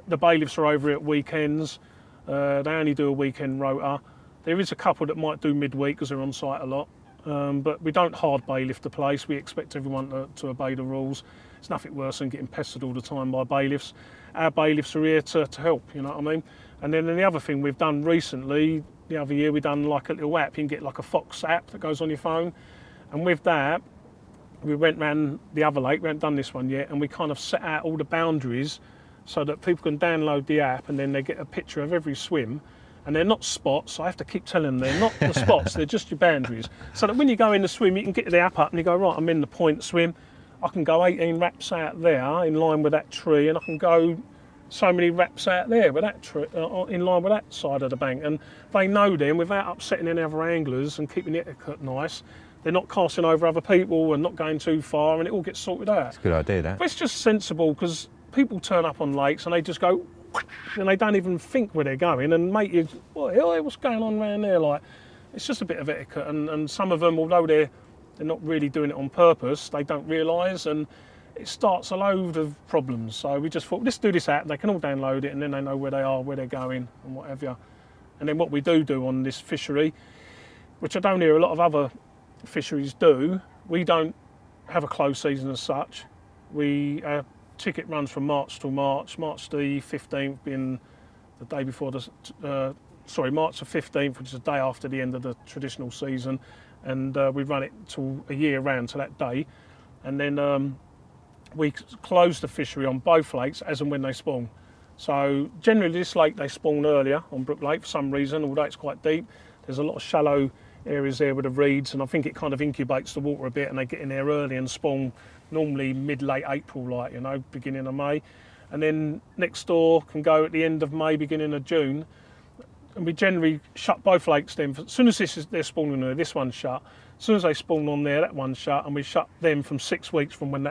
Speaker 2: the bailiffs are over at weekends. They only do a weekend rota. There is a couple that might do midweek because they're on site a lot. But we don't hard bailiff the place. We expect everyone to obey the rules. It's nothing worse than getting pestered all the time by bailiffs. Our bailiffs are here to help, you know what I mean? And then the other thing we've done recently, the other year we done like a little app. You can get like a Fox app that goes on your phone. And with that, we went round the other lake. We haven't done this one yet. And we kind of set out all the boundaries so that people can download the app and then they get a picture of every swim. And they're not spots. I have to keep telling them they're not the spots, they're just your boundaries. So that when you go in the swim, you can get the app up and you go, right, I'm in the point swim. I can go 18 wraps out there in line with that tree, and I can go so many wraps out there with that tree, in line with that side of the bank. And they know them without upsetting any other anglers and keeping the etiquette nice. They're not casting over other people and not going too far, and it all gets sorted out.
Speaker 1: It's a good idea, that.
Speaker 2: But it's just sensible, because people turn up on lakes and they just go, and they don't even think where they're going, and mate, you, what's going on around there? Like, it's just a bit of etiquette, and some of them, although they're not really doing it on purpose, they don't realise, and it starts a load of problems. So we just thought, let's do this app. They can all download it, and then they know where they are, where they're going, and whatever. And then what we do on this fishery, which I don't hear a lot of other fisheries do, we don't have a closed season as such. Our ticket runs from March till March. March the 15th being the day before March the 15th, which is the day after the end of the traditional season, and we run it till a year round to that day. And then we close the fishery on both lakes as and when they spawn. So generally this lake they spawn earlier on Brook Lake for some reason, although it's quite deep. There's a lot of shallow areas there with the reeds, and I think it kind of incubates the water a bit, and they get in there early and spawn normally mid-late April, like, you know, beginning of May. And then next door can go at the end of May, beginning of June. And we generally shut both lakes then. As soon as they're spawning there, this one's shut. As soon as they spawn on there, that one's shut, and we shut them from 6 weeks from when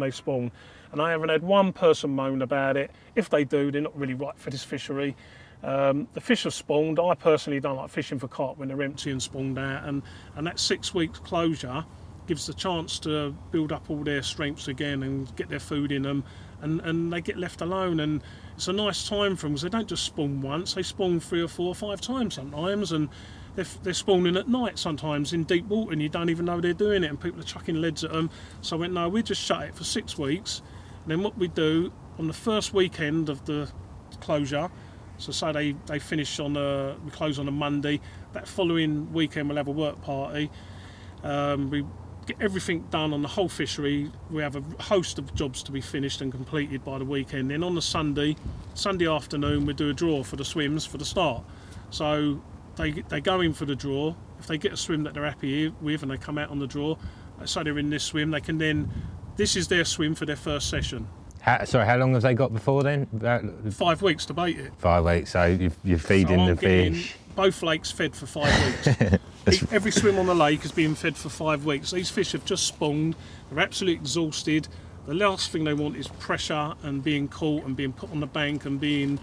Speaker 2: they spawn. And I haven't had one person moan about it. If they do, they're not really right for this fishery. The fish have spawned. I personally don't like fishing for carp when they're empty and spawned out, and that 6 weeks closure gives the chance to build up all their strengths again and get their food in them, and they get left alone. And it's a nice time for them, because they don't just spawn once, they spawn 3 or 4 or 5 times sometimes, and they're spawning at night sometimes in deep water, and you don't even know they're doing it, and people are chucking leads at them. So I went, no, we just shut it for 6 weeks, and then what we do on the first weekend of the closure, So say they finish we close on a Monday. That following weekend we'll have a work party. We get everything done on the whole fishery. We have a host of jobs to be finished and completed by the weekend. Then on the Sunday afternoon, we do a draw for the swims for the start. So they go in for the draw. If they get a swim that they're happy with and they come out on the draw, so they're in this swim, they can then, this is their swim for their first session.
Speaker 1: How long have they got before then?
Speaker 2: 5 weeks to bait it.
Speaker 1: 5 weeks, so you're feeding the fish.
Speaker 2: Both lakes fed for 5 weeks. Every swim on the lake is being fed for 5 weeks. These fish have just spawned, they're absolutely exhausted. The last thing they want is pressure and being caught and being put on the bank and being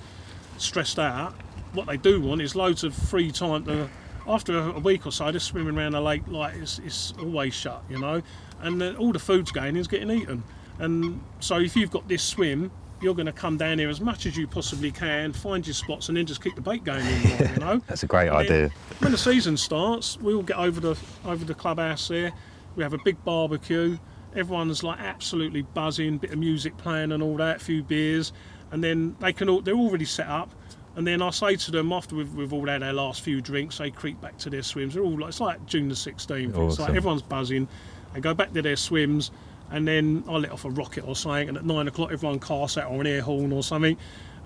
Speaker 2: stressed out. What they do want is loads of free time. After a week or so, they're swimming around the lake like it's always shut, you know, and all the food's going is getting eaten. And so if you've got this swim, you're going to come down here as much as you possibly can, find your spots, and then just keep the bait going in, you know.
Speaker 1: That's a great idea.
Speaker 2: When the season starts, we all get over the clubhouse there. We have a big barbecue. Everyone's like absolutely buzzing, bit of music playing and all that, a few beers, and then they're already set up. And then I say to them, after we've all had our last few drinks, they creep back to their swims. They're all like, it's like June the 16th. Awesome. It's like everyone's buzzing. They go back to their swims, and then I let off a rocket or something, and at 9 o'clock everyone casts out or an air horn or something,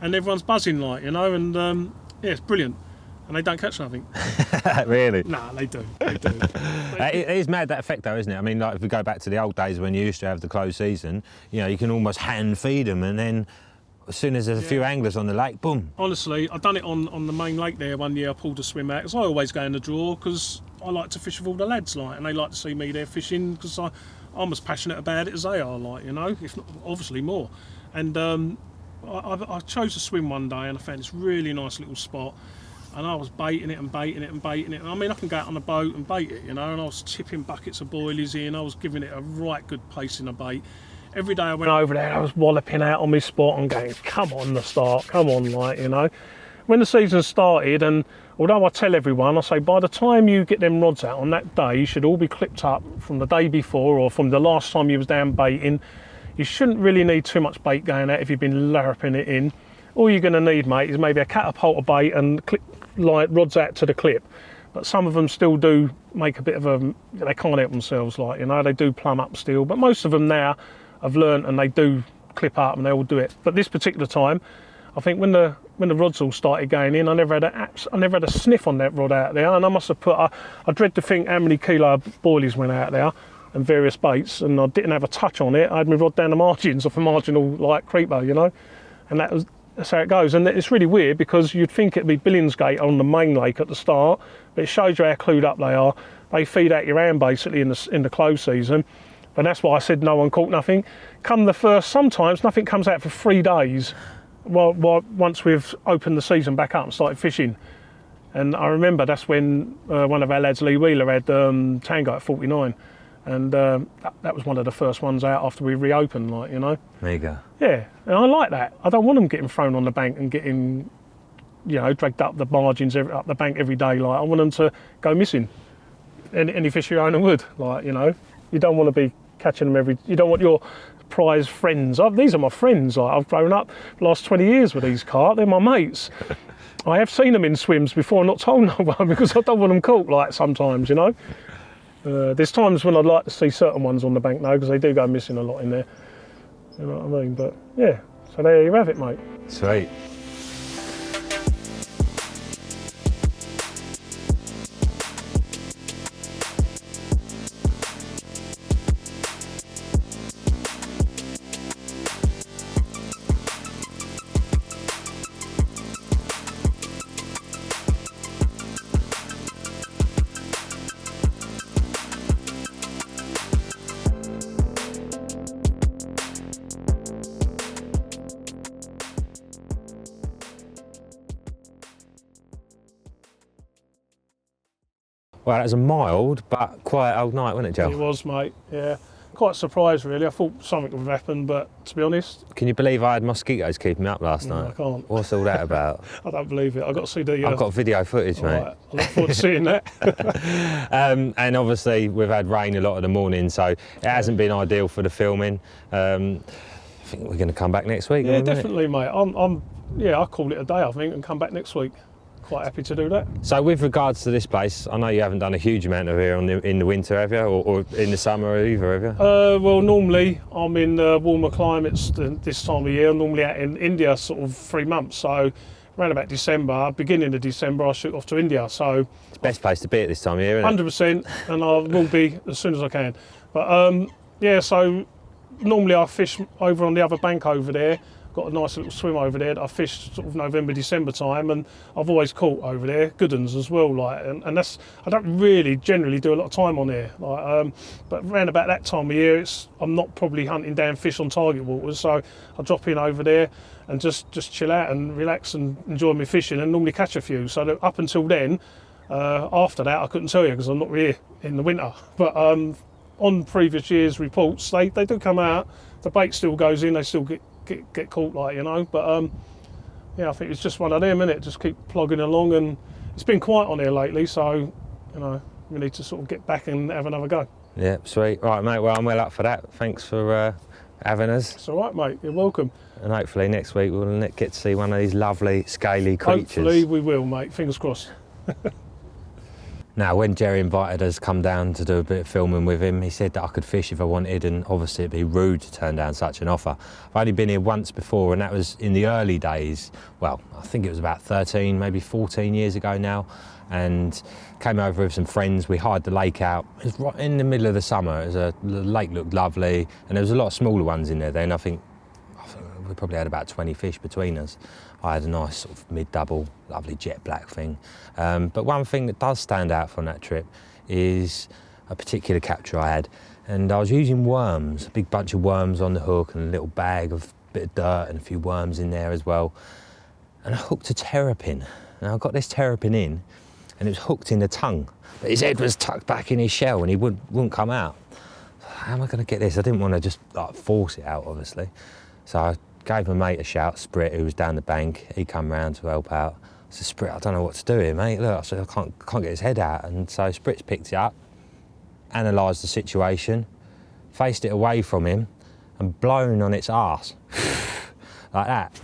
Speaker 2: and everyone's buzzing, like, you know, and yeah, it's brilliant. And they don't catch nothing.
Speaker 1: Really?
Speaker 2: Nah, they do. They do.
Speaker 1: It is mad, that effect though, isn't it? I mean, like if we go back to the old days when you used to have the closed season, you know, you can almost hand feed them, and then as soon as there's a few anglers on the lake, boom. Honestly,
Speaker 2: I've done it on the main lake there one year. I pulled a swim out, because I always go in the draw, because I like to fish with all the lads, like, and they like to see me there fishing, because I'm as passionate about it as they are, like, you know, if not, obviously more. And I chose to swim one day, and I found this really nice little spot, and I was baiting it and baiting it and baiting it. I mean, I can go out on a boat and bait it, you know, and I was tipping buckets of boilies in. I was giving it a right good pace in the bait. Every day I went over there, I was walloping out on my spot and going, come on, the start, come on, like, you know. When the season started, and although I tell everyone, I say by the time you get them rods out on that day, you should all be clipped up from the day before or from the last time you was down baiting. You shouldn't really need too much bait going out if you've been larping it in. All you're going to need, mate, is maybe a catapult of bait and clip, like, rods out to the clip. But some of them still do make a bit of a, they can't help themselves, like, you know, they do plumb up still. But most of them now have learnt and they do clip up and they all do it. But this particular time, I think when the rods all started going in, I never had a sniff on that rod out there, and I must have put, I dread to think how many kilo boilies went out there and various baits, and I didn't have a touch on it. I had my rod down the margins off a marginal, like, creeper, you know, and that's how it goes. And it's really weird, because you'd think it'd be Billingsgate on the main lake at the start, but it shows you how clued up they are. They feed out your hand basically in the close season. And that's why I said no one caught nothing. Come the first, sometimes nothing comes out for 3 days. Well, once we've opened the season back up and started fishing. And I remember that's when one of our lads, Lee Wheeler, had Tango at 49. And that was one of the first ones out after we reopened, like, you know.
Speaker 1: Mega.
Speaker 2: Yeah, and I like that. I don't want them getting thrown on the bank and getting, you know, dragged up the margins, up the bank every day. Like, I want them to go missing. Any fish your owner would, like, you know. You don't want to be catching them you don't want your prize friends. These are my friends. Like, I've grown up the last 20 years with these carp. They're my mates. I have seen them in swims before and not told no one, because I don't want them caught, like, sometimes, you know. There's times when I'd like to see certain ones on the bank, though, because they do go missing a lot in there. You know what I mean? But yeah, so there you have it, mate.
Speaker 1: Sweet. Well, that was a mild but quiet old night, wasn't it, Joe?
Speaker 2: It was, mate, yeah. Quite surprised, really. I thought something would have happened, but to be honest...
Speaker 1: Can you believe I had mosquitoes keeping me up last night?
Speaker 2: I can't.
Speaker 1: What's all that about?
Speaker 2: I don't believe it. I've got to see the...
Speaker 1: I've got video footage, mate.
Speaker 2: Right. I look forward to seeing that.
Speaker 1: And obviously, we've had rain a lot of the morning, so it hasn't been ideal for the filming. I think we're going to come back next week.
Speaker 2: Yeah, definitely, mate. I'm yeah, I'll call it a day, I think, and come back next week. Quite happy to do that.
Speaker 1: So with regards to this place, I know you haven't done a huge amount of here in the winter, have you? Or in the summer either, have you?
Speaker 2: Well, normally I'm in warmer climates this time of year. I'm normally out in India sort of 3 months. So around about December, beginning of December, I shoot off to India. So
Speaker 1: It's the best place to be at this time of year, isn't it?
Speaker 2: 100%, and I will be as soon as I can. But yeah, so normally I fish over on the other bank over there. Got a nice little swim over there that I fished sort of November, December time, and I've always caught over there, good uns as well. Like, and that's, I don't really generally do a lot of time on there. Like, but around about that time of year, I'm not probably hunting down fish on target waters, so I drop in over there and just chill out and relax and enjoy my fishing, and normally catch a few. So that up until then, after that, I couldn't tell you because I'm not here in the winter. But on previous years' reports, they do come out. The bait still goes in. They still get caught, like, you know. But yeah, I think it's just one of them, innit? Just keep plugging along, and it's been quiet on here lately, so you know, we need to sort of get back and have another go.
Speaker 1: Yeah, sweet. Right, mate. Well, I'm well up for that. Thanks for having us.
Speaker 2: It's all right, mate. You're welcome.
Speaker 1: And hopefully next week we'll get to see one of these lovely scaly creatures.
Speaker 2: Hopefully we will, mate. Fingers crossed.
Speaker 1: Now, when Jerry invited us to come down to do a bit of filming with him, he said that I could fish if I wanted, and obviously it'd be rude to turn down such an offer. I've only been here once before, and that was in the early days. Well, I think it was about 13, maybe 14 years ago now, and came over with some friends. We hired the lake out. It was right in the middle of the summer. The lake looked lovely, and there was a lot of smaller ones in there then. I think we probably had about 20 fish between us. I had a nice sort of mid-double, lovely jet black thing. But one thing that does stand out from that trip is a particular capture I had. And I was using worms, a big bunch of worms on the hook and a little bag of bit of dirt and a few worms in there as well. And I hooked a terrapin. Now I got this terrapin in, and it was hooked in the tongue. But his head was tucked back in his shell and he wouldn't come out. How am I going to get this? I didn't want to just force it out, obviously. So I gave my mate a shout, Sprit, who was down the bank. He come round to help out. I said, Sprit, I don't know what to do here, mate. Look, I said, I can't get his head out. And so Sprit's picked it up, analysed the situation, faced it away from him, and blown on its arse. Like that.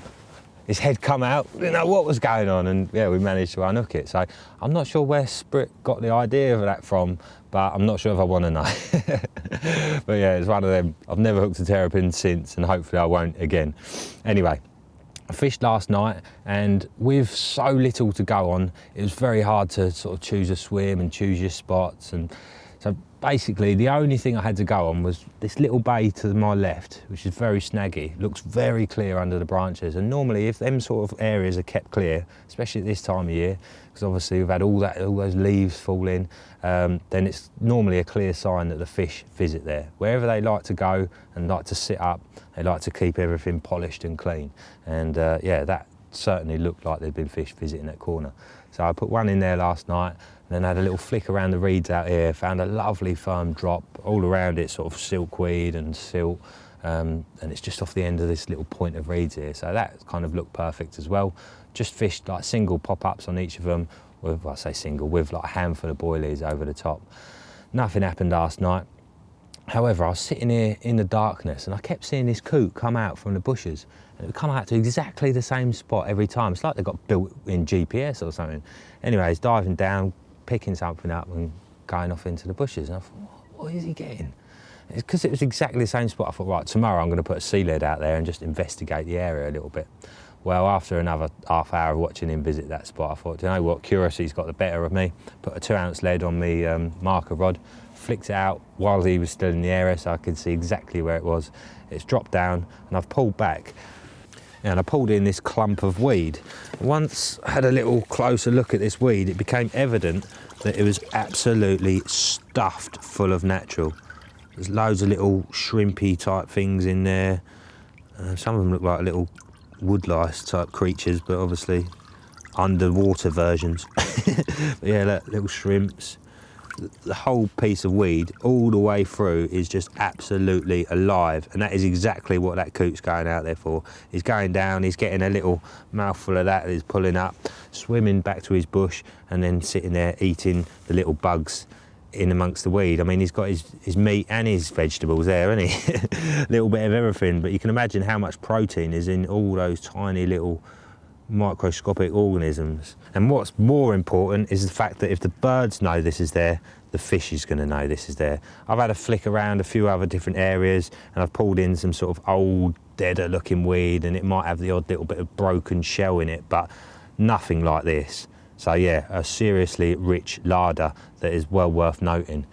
Speaker 1: His head come out, didn't know what was going on, and yeah, we managed to unhook it. So I'm not sure where Sprit got the idea of that from, but I'm not sure if I want to know. But yeah, it's one of them. I've never hooked a terrapin since, and hopefully I won't again. Anyway, I fished last night, and with so little to go on, it was very hard to sort of choose a swim and choose your spots. And so basically the only thing I had to go on was this little bay to my left, which is very snaggy, looks very clear under the branches. And normally if them sort of areas are kept clear, especially at this time of year, because obviously we've had all those leaves fall in, then it's normally a clear sign that the fish visit there. Wherever they like to go and like to sit up, they like to keep everything polished and clean. And yeah, that certainly looked like there'd been fish visiting that corner. So I put one in there last night, and then had a little flick around the reeds out here, found a lovely firm drop, all around it sort of silkweed and silt, and it's just off the end of this little point of reeds here, so that kind of looked perfect as well. Just fished like single pop-ups on each of them, with, well, I say single, with like a handful of boilies over the top. Nothing happened last night. However, I was sitting here in the darkness and I kept seeing this coot come out from the bushes, and it would come out to exactly the same spot every time. It's like they got built in GPS or something. Anyways, diving down, picking something up and going off into the bushes, and I thought, what is he getting? Because it was exactly the same spot. I thought, right, tomorrow I'm going to put a sea lead out there and just investigate the area a little bit. Well, after another half hour of watching him visit that spot, I thought, do you know what, curiosity's got the better of me. Put a 2-ounce lead on the marker rod, flicked it out while he was still in the area so I could see exactly where it was. It's dropped down and I've pulled back, and I pulled in this clump of weed. Once I had a little closer look at this weed, it became evident that it was absolutely stuffed full of natural. There's loads of little shrimpy type things in there. Some of them look like little woodlice type creatures, but obviously underwater versions. But yeah, look, little shrimps. The whole piece of weed all the way through is just absolutely alive, and that is exactly what that coot's going out there for. He's going down, he's getting a little mouthful of that he's pulling up, swimming back to his bush, and then sitting there eating the little bugs in amongst the weed. I mean, he's got his meat and his vegetables there, hasn't he? A little bit of everything, but you can imagine how much protein is in all those tiny little microscopic organisms. And what's more important is the fact that if the birds know this is there, the fish is going to know this is there. I've had a flick around a few other different areas and I've pulled in some sort of old, deader looking weed, and it might have the odd little bit of broken shell in it, but nothing like this. So yeah, a seriously rich larder that is well worth noting.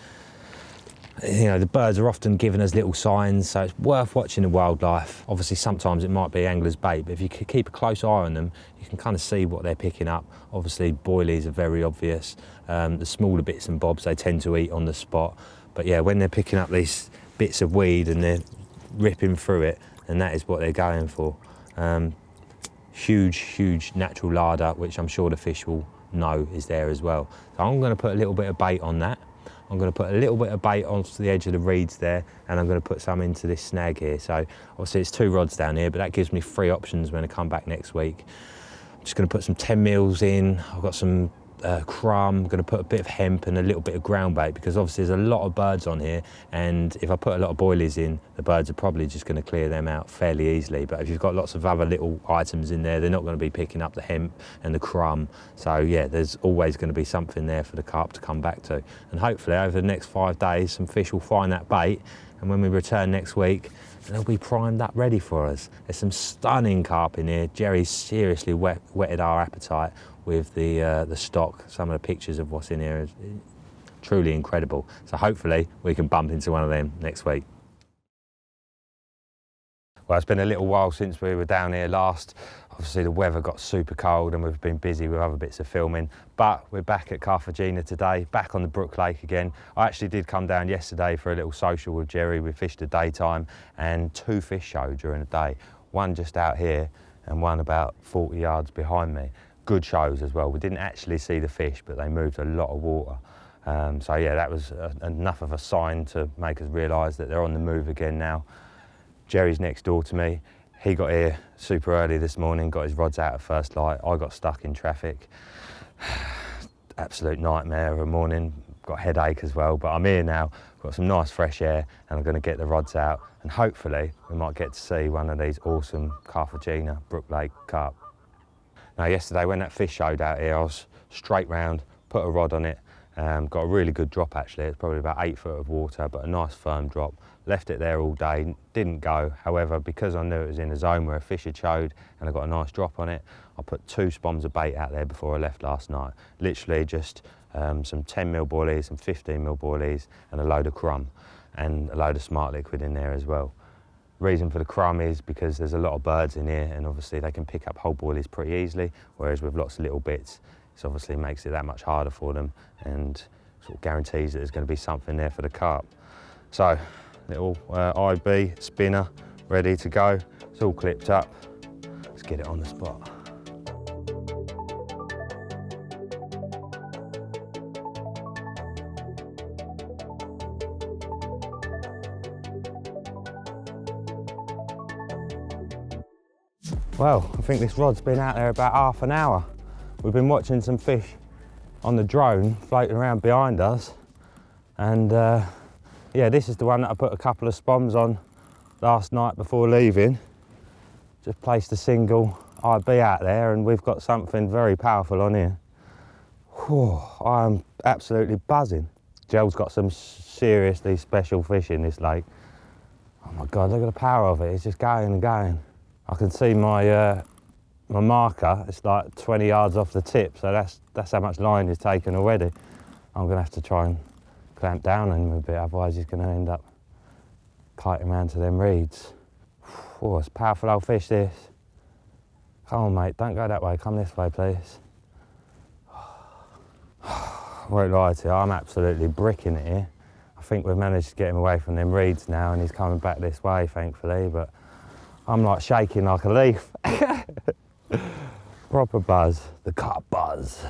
Speaker 1: You know, the birds are often giving us little signs, so it's worth watching the wildlife. Obviously, sometimes it might be angler's bait, but if you keep a close eye on them, you can kind of see what they're picking up. Obviously, boilies are very obvious. The smaller bits and bobs, they tend to eat on the spot. But yeah, when they're picking up these bits of weed and they're ripping through it, and that is what they're going for. Huge natural larder, which I'm sure the fish will know is there as well. So I'm going to put a little bit of bait on that. I'm going to put a little bit of bait onto the edge of the reeds there, and I'm going to put some into this snag here. So obviously it's 2 rods down here, but that gives me 3 options when I come back next week. I'm just going to put some 10 mils in. I've got some crumb. I'm going to put a bit of hemp and a little bit of ground bait, because obviously there's a lot of birds on here, and if I put a lot of boilies in, the birds are probably just going to clear them out fairly easily. But if you've got lots of other little items in there, they're not going to be picking up the hemp and the crumb. So yeah, there's always going to be something there for the carp to come back to. And hopefully over the next 5 days, some fish will find that bait, and when we return next week, they'll be primed up ready for us. There's some stunning carp in here. Jerry's seriously whetted our appetite with the stock. Some of the pictures of what's in here is truly incredible. So hopefully we can bump into one of them next week. Well, it's been a little while since we were down here last. Obviously the weather got super cold and we've been busy with other bits of filming, but we're back at Carthagena today, back on the Brook Lake again. I actually did come down yesterday for a little social with Jerry. We fished at daytime, and 2 fish showed during the day. One just out here and one about 40 yards behind me. Good shows as well. We didn't actually see the fish, but they moved a lot of water. So yeah, that was enough of a sign to make us realise that they're on the move again now. Jerry's next door to me. He got here super early this morning, got his rods out at first light. I got stuck in traffic. Absolute nightmare of a morning. Got a headache as well, but I'm here now. Got some nice fresh air, and I'm going to get the rods out, and hopefully we might get to see one of these awesome Carthagena Brook Lake carp. Now yesterday when that fish showed out here, I was straight round, put a rod on it, got a really good drop actually. It's probably about 8 foot of water, but a nice firm drop. Left it there all day, didn't go. However, because I knew it was in a zone where a fish had showed and I got a nice drop on it, I put 2 spoms of bait out there before I left last night. Literally just some 10 mil boilies, some 15 mil boilies, and a load of crumb, and a load of smart liquid in there as well. Reason for the crumb is because there's a lot of birds in here, and obviously they can pick up whole boilies pretty easily, whereas with lots of little bits, it obviously makes it that much harder for them, and sort of guarantees that there's going to be something there for the carp. So, little IB spinner ready to go. It's all clipped up. Let's get it on the spot. Well, I think this rod's been out there about half an hour. We've been watching some fish on the drone floating around behind us, and yeah, this is the one that I put a couple of spoms on last night before leaving. Just placed a single IB out there, and we've got something very powerful on here. Whew, I'm absolutely buzzing. Joel's got some seriously special fish in this lake. Oh my God, look at the power of it. It's just going and going. I can see my my marker. It's like 20 yards off the tip, so that's how much line he's taken already. I'm gonna have to try and clamp down on him a bit, otherwise he's going to end up kiting around to them reeds. Oh, it's a powerful old fish, this. Come on, mate, don't go that way, come this way, please. I won't lie to you, I'm absolutely bricking it here. I think we've managed to get him away from them reeds now, and he's coming back this way, thankfully, but I'm like shaking like a leaf. Proper buzz, the carp buzz.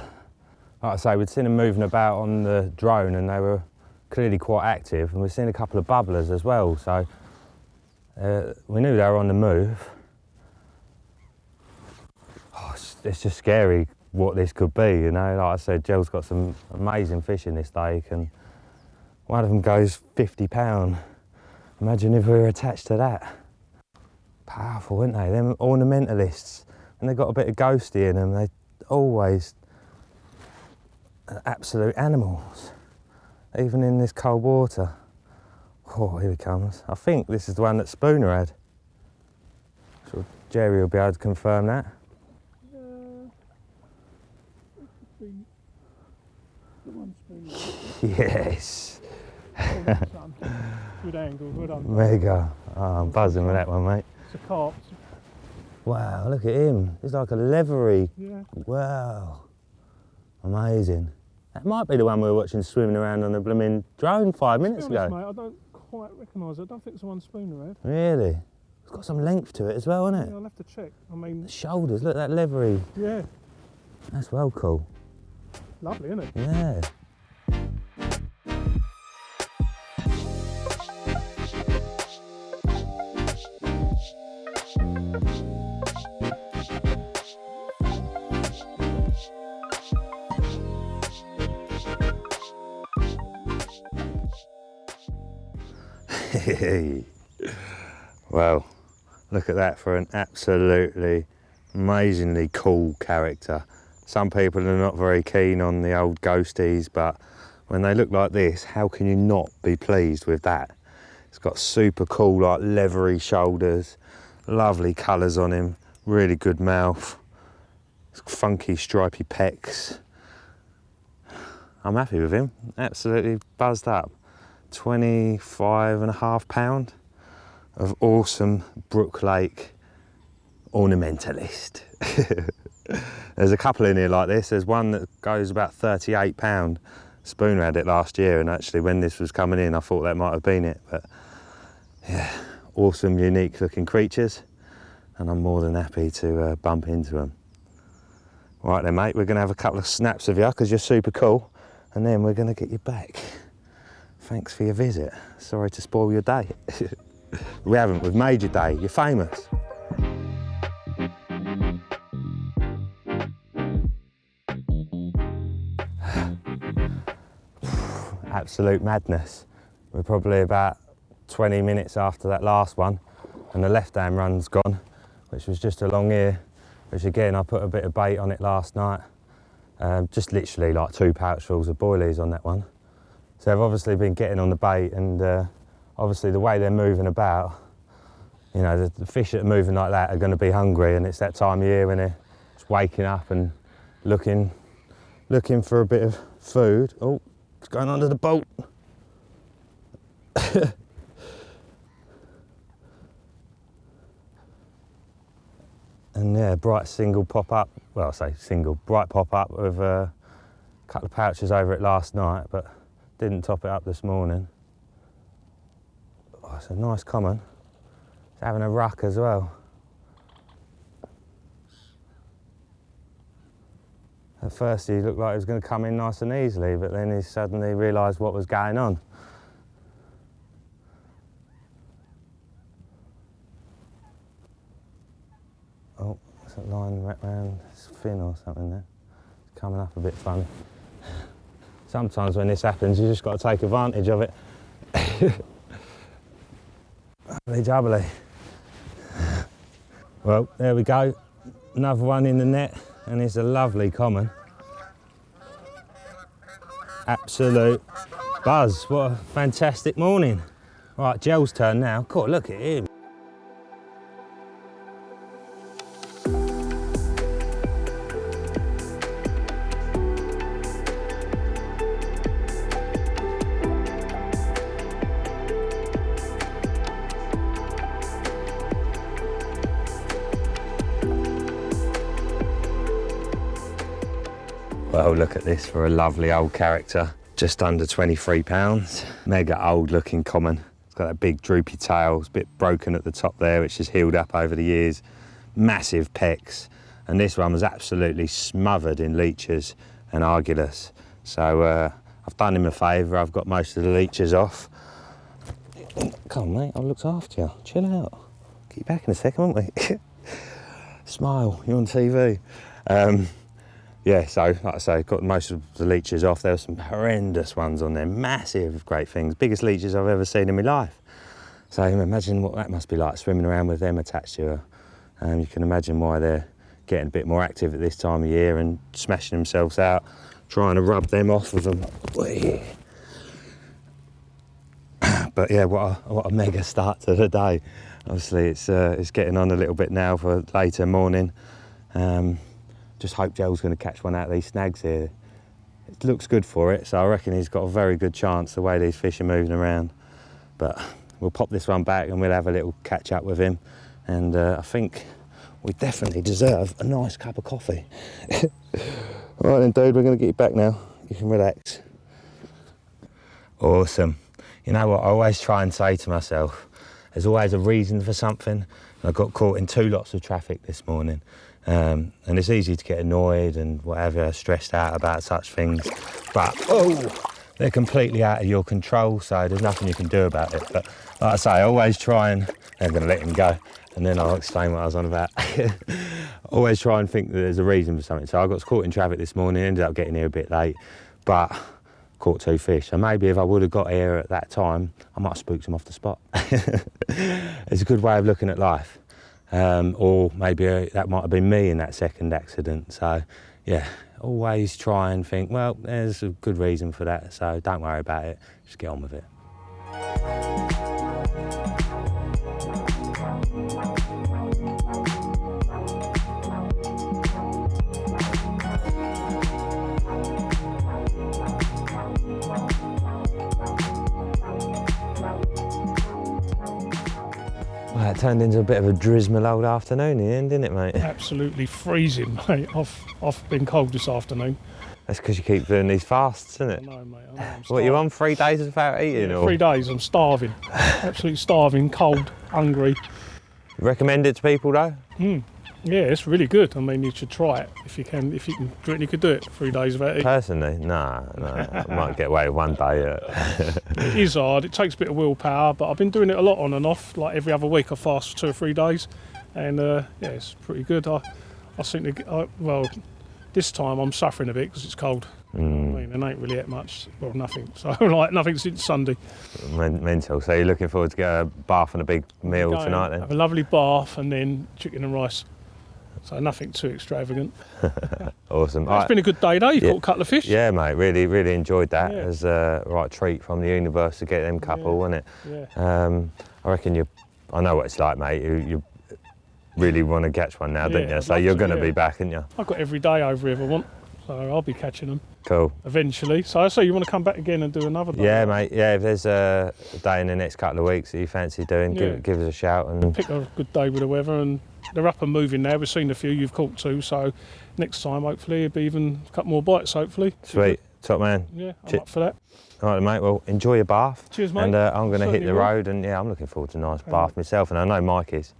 Speaker 1: Like I say, we'd seen them moving about on the drone, and they were clearly quite active, and we've seen a couple of bubblers as well, so we knew they were on the move. Oh, it's just scary what this could be, you know. Like I said, Jill's got some amazing fish in this lake, and one of them goes 50 pound. Imagine if we were attached to that. Powerful, aren't they? Them ornamentalists and they've got a bit of ghosty in them. They always absolute animals, even in this cold water. Oh, here he comes. I think this is the one that Spooner had. Sure Jerry will be able to confirm that. Yes.
Speaker 2: Good angle, good on.
Speaker 1: Mega. Oh, I'm buzzing with that one, mate.
Speaker 2: It's a carp.
Speaker 1: Wow, look at him. He's like a leathery.
Speaker 2: Yeah.
Speaker 1: Wow. Amazing. That might be the one we were watching swimming around on the blooming drone 5 minutes
Speaker 2: To be honest,
Speaker 1: ago.
Speaker 2: mate, I don't quite recognise it. I don't think it's the one Spooner had.
Speaker 1: Really? It's got some length to it as well, hasn't it?
Speaker 2: Yeah, I'll have to check. I mean,
Speaker 1: The shoulders, look, that leathery.
Speaker 2: yeah,
Speaker 1: That's well cool.
Speaker 2: lovely, isn't it?
Speaker 1: Yeah. Well, look at that for an absolutely amazingly cool character. Some people are not very keen on the old ghosties, but when they look like this, how can you not be pleased with that? It's got super cool, like leathery shoulders, lovely colours on him, really good mouth, funky stripy pecs. I'm happy with him, absolutely buzzed up. 25.5 pound of awesome Brook Lake ornamentalist. There's a couple in here like this. There's one that goes about 38 pound. Spooner had it last year, and actually when this was coming in I thought that might have been it, but yeah, awesome unique looking creatures, and I'm more than happy to bump into them. Right then, mate, we're going to have a couple of snaps of you because you're super cool, and then we're going to get you back. Thanks for your visit. Sorry to spoil your day. We haven't, we've made your day. You're famous. Absolute madness. We're probably about 20 minutes after that last one, and the left-hand run's gone, which was just along here, which again, I put a bit of bait on it last night. Just literally like 2 pouchfuls of boilies on that one. So they've obviously been getting on the bait, and obviously the way they're moving about, you know, the fish that are moving like that are going to be hungry, and it's that time of year when they're just waking up and looking for a bit of food. Oh, it's going under the boat. And yeah, bright single pop up, well I say single, bright pop up with a couple of pouches over it last night, but didn't top it up this morning. Oh, it's a nice common. It's having a ruck as well. At first he looked like he was going to come in nice and easily, but then he suddenly realised what was going on. Oh, there's a line wrapped around his fin or something there. It's coming up a bit funny. Sometimes when this happens, you just got to take advantage of it. Lovely jubbly. Well, there we go. Another one in the net, and it's a lovely common. Absolute buzz. What a fantastic morning. Right, Gel's turn now. God, look at him. Well, look at this for a lovely old character. Just under 23 pounds. Mega old looking common. It's got that big droopy tail. It's a bit broken at the top there, which has healed up over the years. Massive pecs. And this one was absolutely smothered in leeches and argulus. So I've done him a favour. I've got most of the leeches off. Come on, mate, I've looked after you. Chill out. Get you back in a second, won't we? Smile, you're on TV. Yeah, so like I say, got most of the leeches off. There were some horrendous ones on there, massive great things, biggest leeches I've ever seen in my life. So imagine what that must be like, swimming around with them attached to her. You can imagine why they're getting a bit more active at this time of year and smashing themselves out, trying to rub them off of them. But yeah, what a mega start to the day. Obviously it's getting on a little bit now for later morning. Just hope Gel's going to catch one out of these snags here. It looks good for it, so I reckon he's got a very good chance the way these fish are moving around. But we'll pop this one back and we'll have a little catch up with him. And I think we definitely deserve a nice cup of coffee. All right then, dude, we're going to get you back now. You can relax. Awesome. You know what, I always try and say to myself, there's always a reason for something. I got caught in 2 lots of traffic this morning. And it's easy to get annoyed and whatever, stressed out about such things. But, they're completely out of your control, so there's nothing you can do about it. But like I say, I always try and, I'm going to let him go, and then I'll explain what I was on about. Always try and think that there's a reason for something. So I got caught in traffic this morning, ended up getting here a bit late, but caught 2 fish. So maybe if I would have got here at that time, I might have spooked them off the spot. It's a good way of looking at life. Or maybe that might have been me in that second accident. So yeah, always try and think, well, there's a good reason for that, so don't worry about it, just get on with it. Well, it turned into a bit of a drizzle old afternoon in the end, didn't it, mate?
Speaker 2: Absolutely freezing, mate. I've been cold this afternoon.
Speaker 1: That's because you keep doing these fasts, isn't it?
Speaker 2: I know, mate. I know.
Speaker 1: What, you on 3 days without eating?
Speaker 2: Yeah,
Speaker 1: or?
Speaker 2: 3 days, I'm starving. Absolutely starving, cold, hungry.
Speaker 1: Recommend it to people though?
Speaker 2: Yeah, it's really good. I mean, you should try it if you can. If you can do it, you could do it 3 days without eating.
Speaker 1: Personally, no. I might get away with 1 day.
Speaker 2: It is hard. It takes a bit of willpower, but I've been doing it a lot on and off. Like every other week, I fast for 2 or 3 days, and yeah, it's pretty good. I think well, this time I'm suffering a bit because it's cold. I mean, there ain't really that much, well, nothing. So like nothing since Sunday.
Speaker 1: Mental. So you're looking forward to get a bath and a big meal tonight then?
Speaker 2: Have a lovely bath and then chicken and rice. So nothing too extravagant.
Speaker 1: Awesome.
Speaker 2: It's been a good day though. You've caught a couple of fish.
Speaker 1: Yeah, mate. Really enjoyed that.
Speaker 2: Yeah.
Speaker 1: It was a right treat from the universe to get them couple, wasn't it?
Speaker 2: Yeah.
Speaker 1: I reckon I know what it's like, mate. You really want to catch one now, don't you? So you're going to be back, aren't you?
Speaker 2: I've got every day over here if I want. So I'll be catching them.
Speaker 1: Cool.
Speaker 2: Eventually. So I say you want to come back again and do another day?
Speaker 1: Yeah, mate. Yeah, if there's a day in the next couple of weeks that you fancy doing, give us a shout. And
Speaker 2: pick a good day with the weather, and they're up and moving now. We've seen a few you've caught too, so next time hopefully it'll be even a couple more bites hopefully.
Speaker 1: Sweet. Top man.
Speaker 2: Yeah, I'm up for that.
Speaker 1: All right, mate. Well, enjoy your bath.
Speaker 2: Cheers, mate.
Speaker 1: And I'm going to hit the
Speaker 2: will.
Speaker 1: road, and yeah, I'm looking forward to a nice bath myself, and I know Mike is.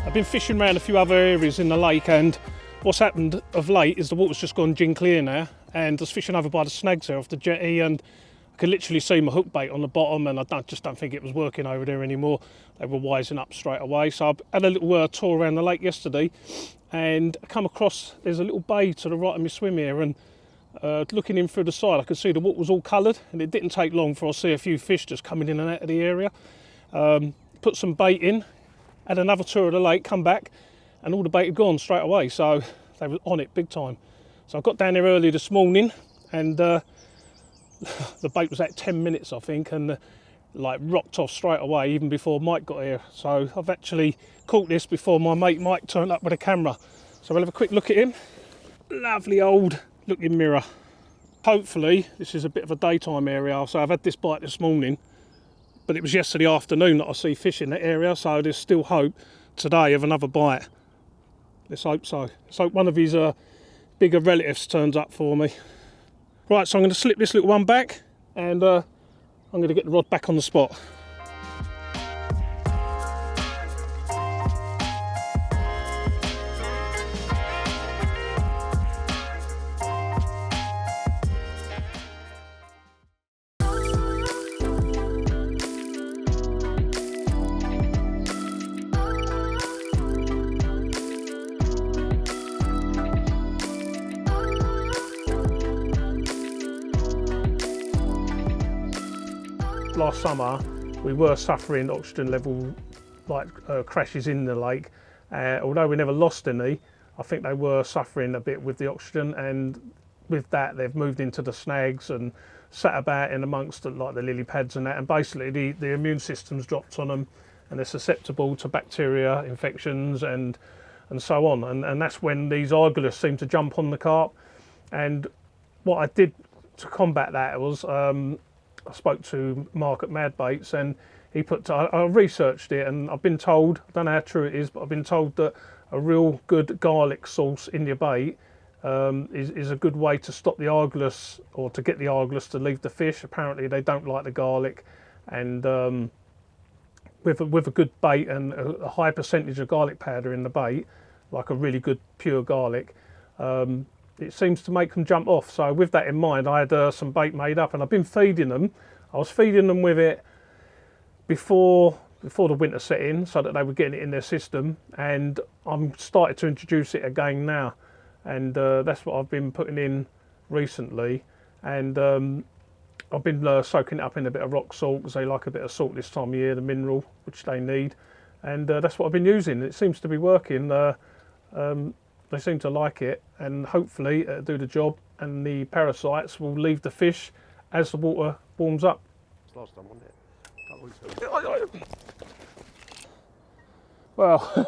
Speaker 2: I've been fishing around a few other areas in the lake, and what's happened of late is the water's just gone gin clear now, and I was fishing over by the snags there off the jetty, and I could literally see my hook bait on the bottom, and I just don't think it was working over there anymore. They were wising up straight away. So I had a little tour around the lake yesterday, and I come across, there's a little bay to the right of my swim here, and looking in through the side I could see the water was all coloured, and it didn't take long for I see a few fish just coming in and out of the area. Put some bait in, had another tour of the lake, come back, and all the bait had gone straight away, so they were on it big time. So I got down there early this morning, and the bait was at 10 minutes I think, and like rocked off straight away even before Mike got here. So I've actually caught this before my mate Mike turned up with a camera. So we'll have a quick look at him. Lovely old looking mirror. Hopefully this is a bit of a daytime area, so I've had this bite this morning, but it was yesterday afternoon that I see fish in that area, so there's still hope today of another bite. Let's hope so. Let's hope one of his bigger relatives turns up for me. Right, so I'm going to slip this little one back, and I'm going to get the rod back on the spot. last summer we were suffering oxygen level crashes in the lake. Although we never lost any, I think they were suffering a bit with the oxygen, and with that they've moved into the snags and sat about in amongst the lily pads and that, and basically the immune system's dropped on them and they're susceptible to bacteria infections and so on, and that's when these argulus seem to jump on the carp. And what I did to combat that was I spoke to Mark at Mad Baits, and I researched it, and I've been told, I don't know how true it is, but I've been told that a real good garlic sauce in your bait is a good way to stop the argulus, or to get the argulus to leave the fish. Apparently they don't like the garlic, and with a good bait and a high percentage of garlic powder in the bait, like a really good pure garlic, it seems to make them jump off. So with that in mind, I had some bait made up, and I've been feeding them. I was feeding them with it before the winter set in, so that they were getting it in their system, and I'm started to introduce it again now, and that's what I've been putting in recently. And I've been soaking it up in a bit of rock salt, because they like a bit of salt this time of year, the mineral which they need, and that's what I've been using. It seems to be working. They seem to like it, and hopefully it'll do the job, and the parasites will leave the fish as the water warms up.
Speaker 3: It's last time, wasn't it?
Speaker 2: Well,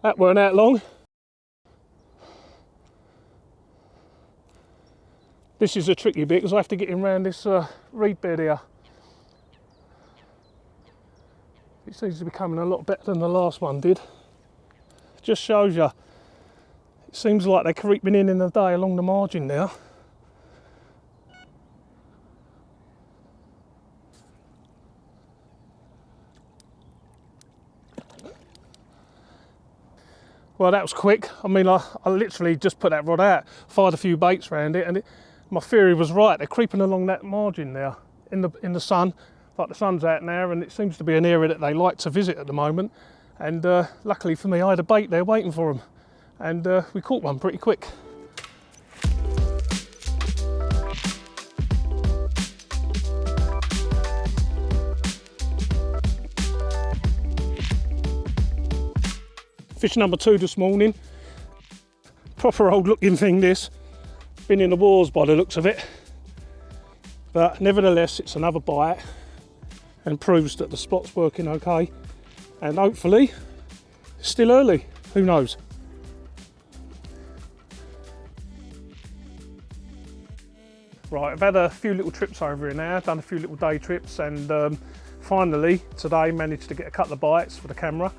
Speaker 2: that weren't that long. This is a tricky bit, because I have to get him around this reed bed here. It seems to be coming a lot better than the last one did. Just shows you. It seems like they're creeping in the day along the margin now. Well, that was quick. I mean, I literally just put that rod out, fired a few baits around it, and my theory was right. They're creeping along that margin now in the sun. Like the sun's out now, and it seems to be an area that they like to visit at the moment. And luckily for me, I had a bait there waiting for them, and we caught one pretty quick. Fish number 2 this morning. Proper old looking thing this. Been in the wars by the looks of it. But nevertheless, it's another bite and proves that the spot's working okay. And hopefully, it's still early. Who knows? Right, I've had a few little trips over here now, done a few little day trips, and finally today managed to get a couple of bites for the camera.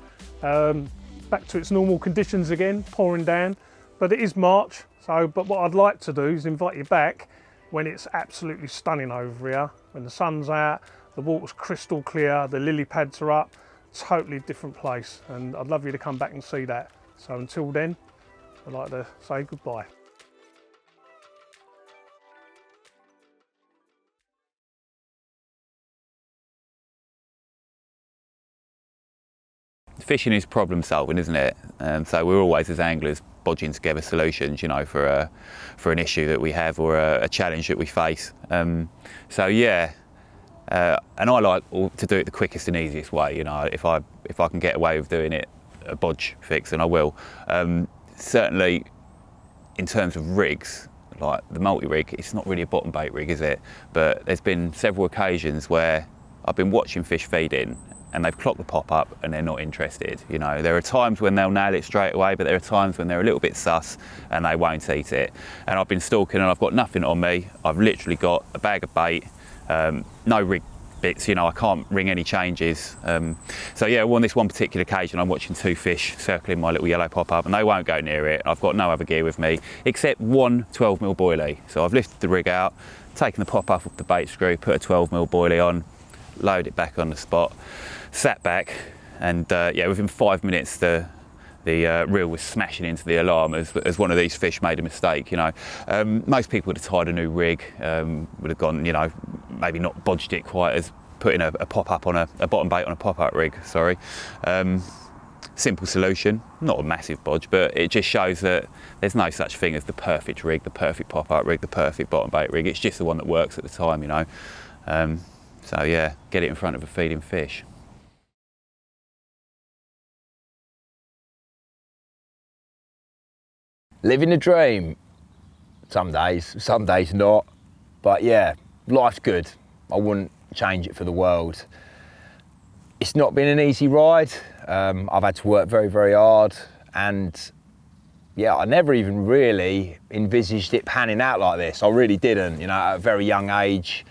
Speaker 2: Back to its normal conditions again, pouring down, but it is March, but what I'd like to do is invite you back when it's absolutely stunning over here, when the sun's out, the water's crystal clear, the lily pads are up, totally different place, and I'd love you to come back and see that. So until then, I'd like to say goodbye.
Speaker 4: Fishing is problem solving, isn't it? So we're always, as anglers, bodging together solutions, you know, for an issue that we have, or a challenge that we face. So yeah, and I like to do it the quickest and easiest way. You know, if I can get away with doing it a bodge fix, then I will. Certainly, in terms of rigs, like the multi-rig, it's not really a bottom bait rig, is it? But there's been several occasions where I've been watching fish feeding, and they've clocked the pop-up and they're not interested. You know, there are times when they'll nail it straight away, but there are times when they're a little bit sus and they won't eat it. And I've been stalking and I've got nothing on me. I've literally got a bag of bait, no rig bits, you know, I can't ring any changes. So yeah, on this one particular occasion, I'm watching 2 fish circling my little yellow pop-up, and they won't go near it. I've got no other gear with me except one 12mm boilie. So I've lifted the rig out, taken the pop-up off the bait screw, put a 12mm boilie on, load it back on the spot, sat back, and yeah, within 5 minutes the reel was smashing into the alarm as one of these fish made a mistake. You know, most people would have tied a new rig, would have gone, you know, maybe not bodged it quite as putting a pop-up on a bottom bait on a pop-up rig, sorry. Simple solution, not a massive bodge, but it just shows that there's no such thing as the perfect rig, the perfect pop-up rig, the perfect bottom bait rig. It's just the one that works at the time, you know. So yeah, get it in front of a feeding fish.
Speaker 5: Living the dream. Some days not. But yeah, life's good. I wouldn't change it for the world. It's not been an easy ride. I've had to work very, very hard, and yeah, I never even really envisaged it panning out like this. I really didn't. You know, at a very young age,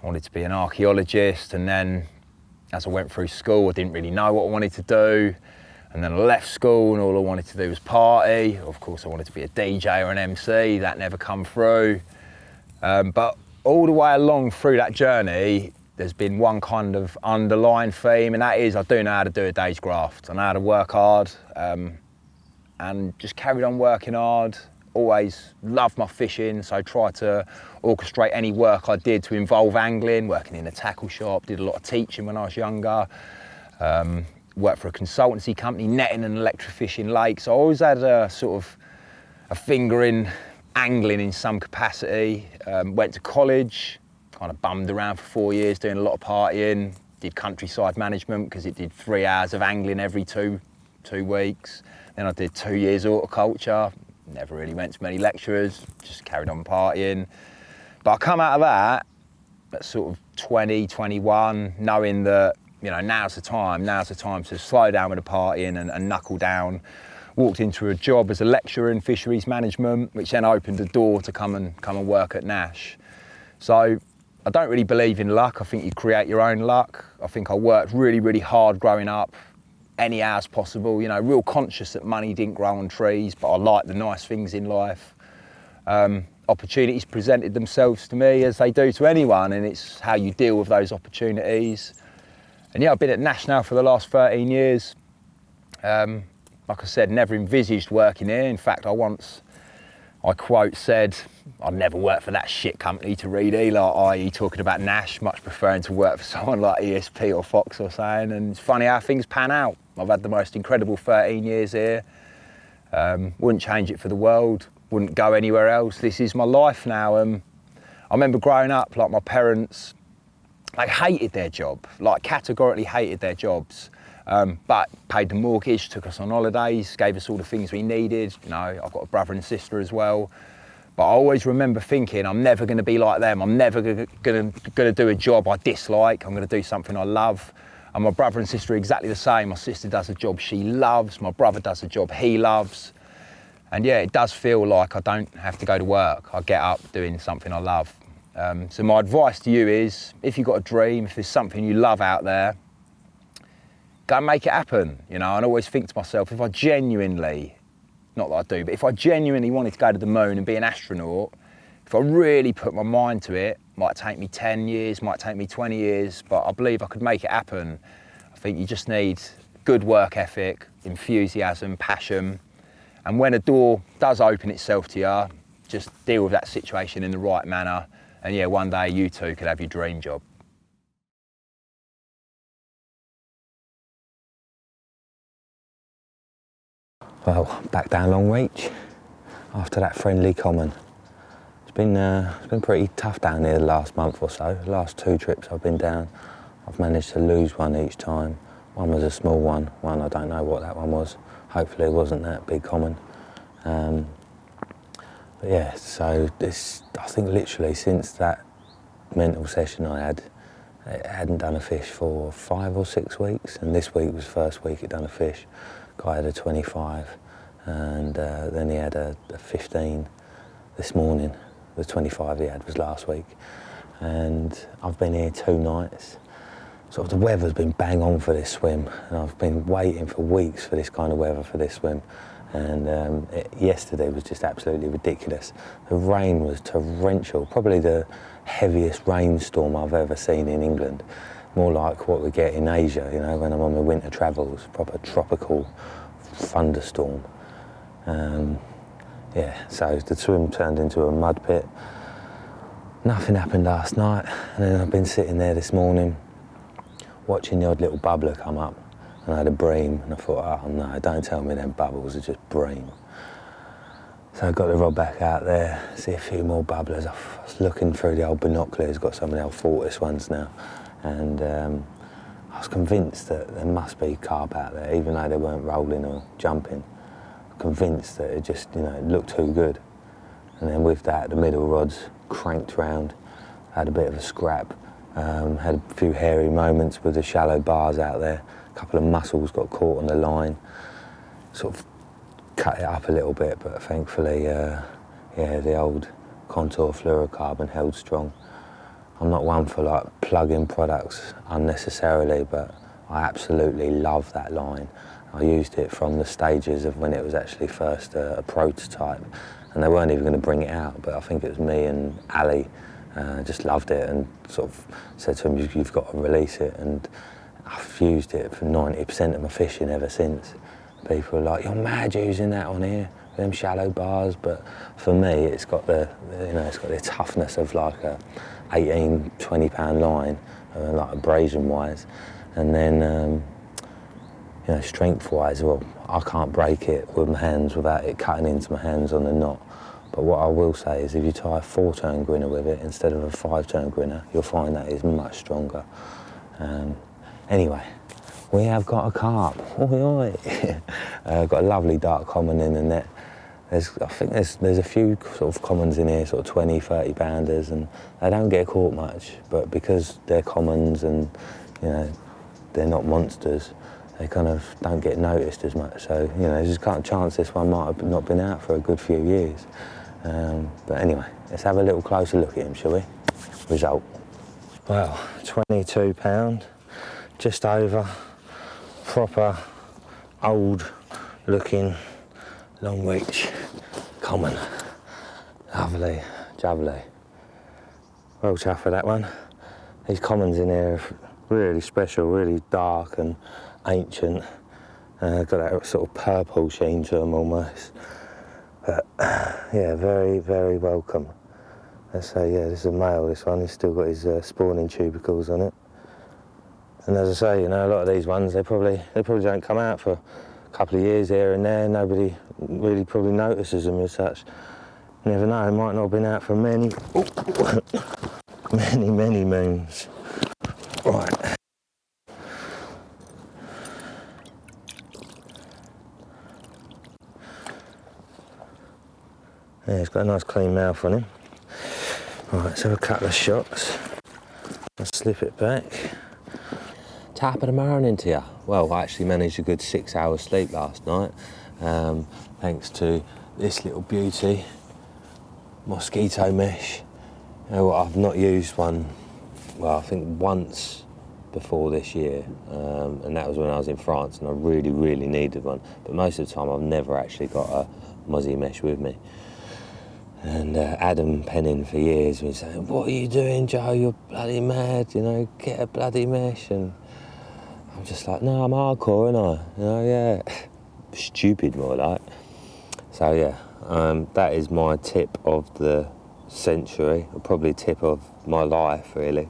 Speaker 5: I wanted to be an archaeologist, and then as I went through school, I didn't really know what I wanted to do. And then I left school and all I wanted to do was party. Of course, I wanted to be a DJ or an MC. That never come through. But all the way along through that journey, there's been one kind of underlying theme, and that is I do know how to do a day's graft. I know how to work hard, and just carried on working hard. Always loved my fishing, so I tried to orchestrate any work I did to involve angling, working in a tackle shop, did a lot of teaching when I was younger. Worked for a consultancy company, netting and electrofishing lakes. I always had a sort of a finger in angling in some capacity. Went to college, kind of bummed around for 4 years, doing a lot of partying. Did countryside management because it did 3 hours of angling every two weeks. Then I did 2 years horticulture. Never really went to many lecturers, just carried on partying. But I come out of that at sort of 20, 21, knowing that, you know, now's the time to slow down with the partying and knuckle down. Walked into a job as a lecturer in fisheries management, which then opened the door to come and work at Nash. So I don't really believe in luck. I think you create your own luck. I think I worked really, really hard growing up, any hours possible, you know, real conscious that money didn't grow on trees, but I like the nice things in life. Opportunities presented themselves to me as they do to anyone, and it's how you deal with those opportunities. And yeah, I've been at Nash now for the last 13 years. Like I said, never envisaged working here. In fact, I quote said, I'd never work for that shit company to read Eli, i.e. talking about Nash, much preferring to work for someone like ESP or Fox or something. And it's funny how things pan out. I've had the most incredible 13 years here. Wouldn't change it for the world, wouldn't go anywhere else. This is my life now. I remember growing up, like my parents, they hated their job, like categorically hated their jobs. But paid the mortgage, took us on holidays, gave us all the things we needed. You know, I've got a brother and sister as well. But I always remember thinking, I'm never going to be like them. I'm never going to do a job I dislike. I'm going to do something I love. And my brother and sister are exactly the same. My sister does a job she loves. My brother does a job he loves. And yeah, it does feel like I don't have to go to work. I get up doing something I love. So my advice to you is, if you've got a dream, if there's something you love out there, go and make it happen. You know, and I always think to myself, if I genuinely, not that I do, but if I genuinely wanted to go to the moon and be an astronaut, if I really put my mind to it, might take me 10 years, might take me 20 years, but I believe I could make it happen. I think you just need good work ethic, enthusiasm, passion, and when a door does open itself to you, just deal with that situation in the right manner, and yeah, one day you too could have your dream job.
Speaker 1: Well, back down Long Reach after that friendly common. It's been pretty tough down here the last month or so. The last 2 trips I've been down, I've managed to lose one each time. One was a small one I don't know what that one was. Hopefully it wasn't that big common. But yeah, so I think literally since that mental session I hadn't done a fish for 5 or 6 weeks, and this week was the first week he'd done a fish. Guy had a 25, and then he had a 15 this morning. The 25 he had was last week, and I've been here 2 nights. Sort of the weather's been bang on for this swim, and I've been waiting for weeks for this kind of weather for this swim. And yesterday was just absolutely ridiculous. The rain was torrential, probably the heaviest rainstorm I've ever seen in England. More like what we get in Asia, you know, when I'm on my winter travels, proper tropical thunderstorm. Yeah, so the swim turned into a mud pit. Nothing happened last night, and then I've been sitting there this morning watching the odd little bubbler come up, and I had a bream, and I thought, oh no, don't tell me them bubbles are just bream. So I got the rod back out there, see a few more bubblers. I was looking through the old binoculars, got some of the old Fortis ones now, and I was convinced that there must be carp out there, even though they weren't rolling or jumping. Convinced that it just, it looked too good. And then with that, the middle rods cranked round, had a bit of a scrap, had a few hairy moments with the shallow bars out there. A couple of mussels got caught on the line, sort of cut it up a little bit, but thankfully, the old contour fluorocarbon held strong. I'm not one for like plugging products unnecessarily, but I absolutely love that line. I used it from the stages of when it was actually first a prototype, and they weren't even going to bring it out, but I think it was me and Ali just loved it and sort of said to him, you've got to release it, and I've used it for 90% of my fishing ever since. People are like, you're mad using that on here, them shallow bars, but for me it's got the, it's got the toughness of like a 18, 20 pound line, like abrasion wise, and then strength wise, well, I can't break it with my hands without it cutting into my hands on the knot. But what I will say is if you tie a 4-turn grinner with it instead of a 5-turn grinner, you'll find that is much stronger. Anyway, we have got a carp. Oi, oi. Got a lovely dark common in the net. I think there's a few sort of commons in here, sort of 20, 30 pounders, and they don't get caught much, but because they're commons and they're not monsters, they kind of don't get noticed as much. So there's just a chance this one might have not been out for a good few years. But anyway, let's have a little closer look at him, shall we? Result. Well, 22 pound, just over, proper old looking long reach common. Lovely, jubbly. Well chuffed for that one. These commons in here are really special, really dark and ancient. Got that sort of purple sheen to them almost. But yeah, very, very welcome. Let's say, yeah, this is a male, this one. He's still got his spawning tubercles on it. And as I say, a lot of these ones, they probably don't come out for a couple of years here and there. Nobody really probably notices them as such. You never know, it might not have been out for many moons. Right. Yeah, he's got a nice clean mouth on him. Right, let's have a couple of shots. I'll slip it back. Top of the morning to you. Well, I actually managed a good 6 hours sleep last night, thanks to this little beauty, mosquito mesh. I've not used one, well, I think once before this year, and that was when I was in France and I really, really needed one. But most of the time I've never actually got a mozzie mesh with me. And Adam Pennin for years was saying, what are you doing, Joe? You're bloody mad, get a bloody mesh. And I'm just like, no, I'm hardcore, aren't I? Yeah. Stupid, more like. So yeah, that is my tip of the century, or probably tip of my life, really.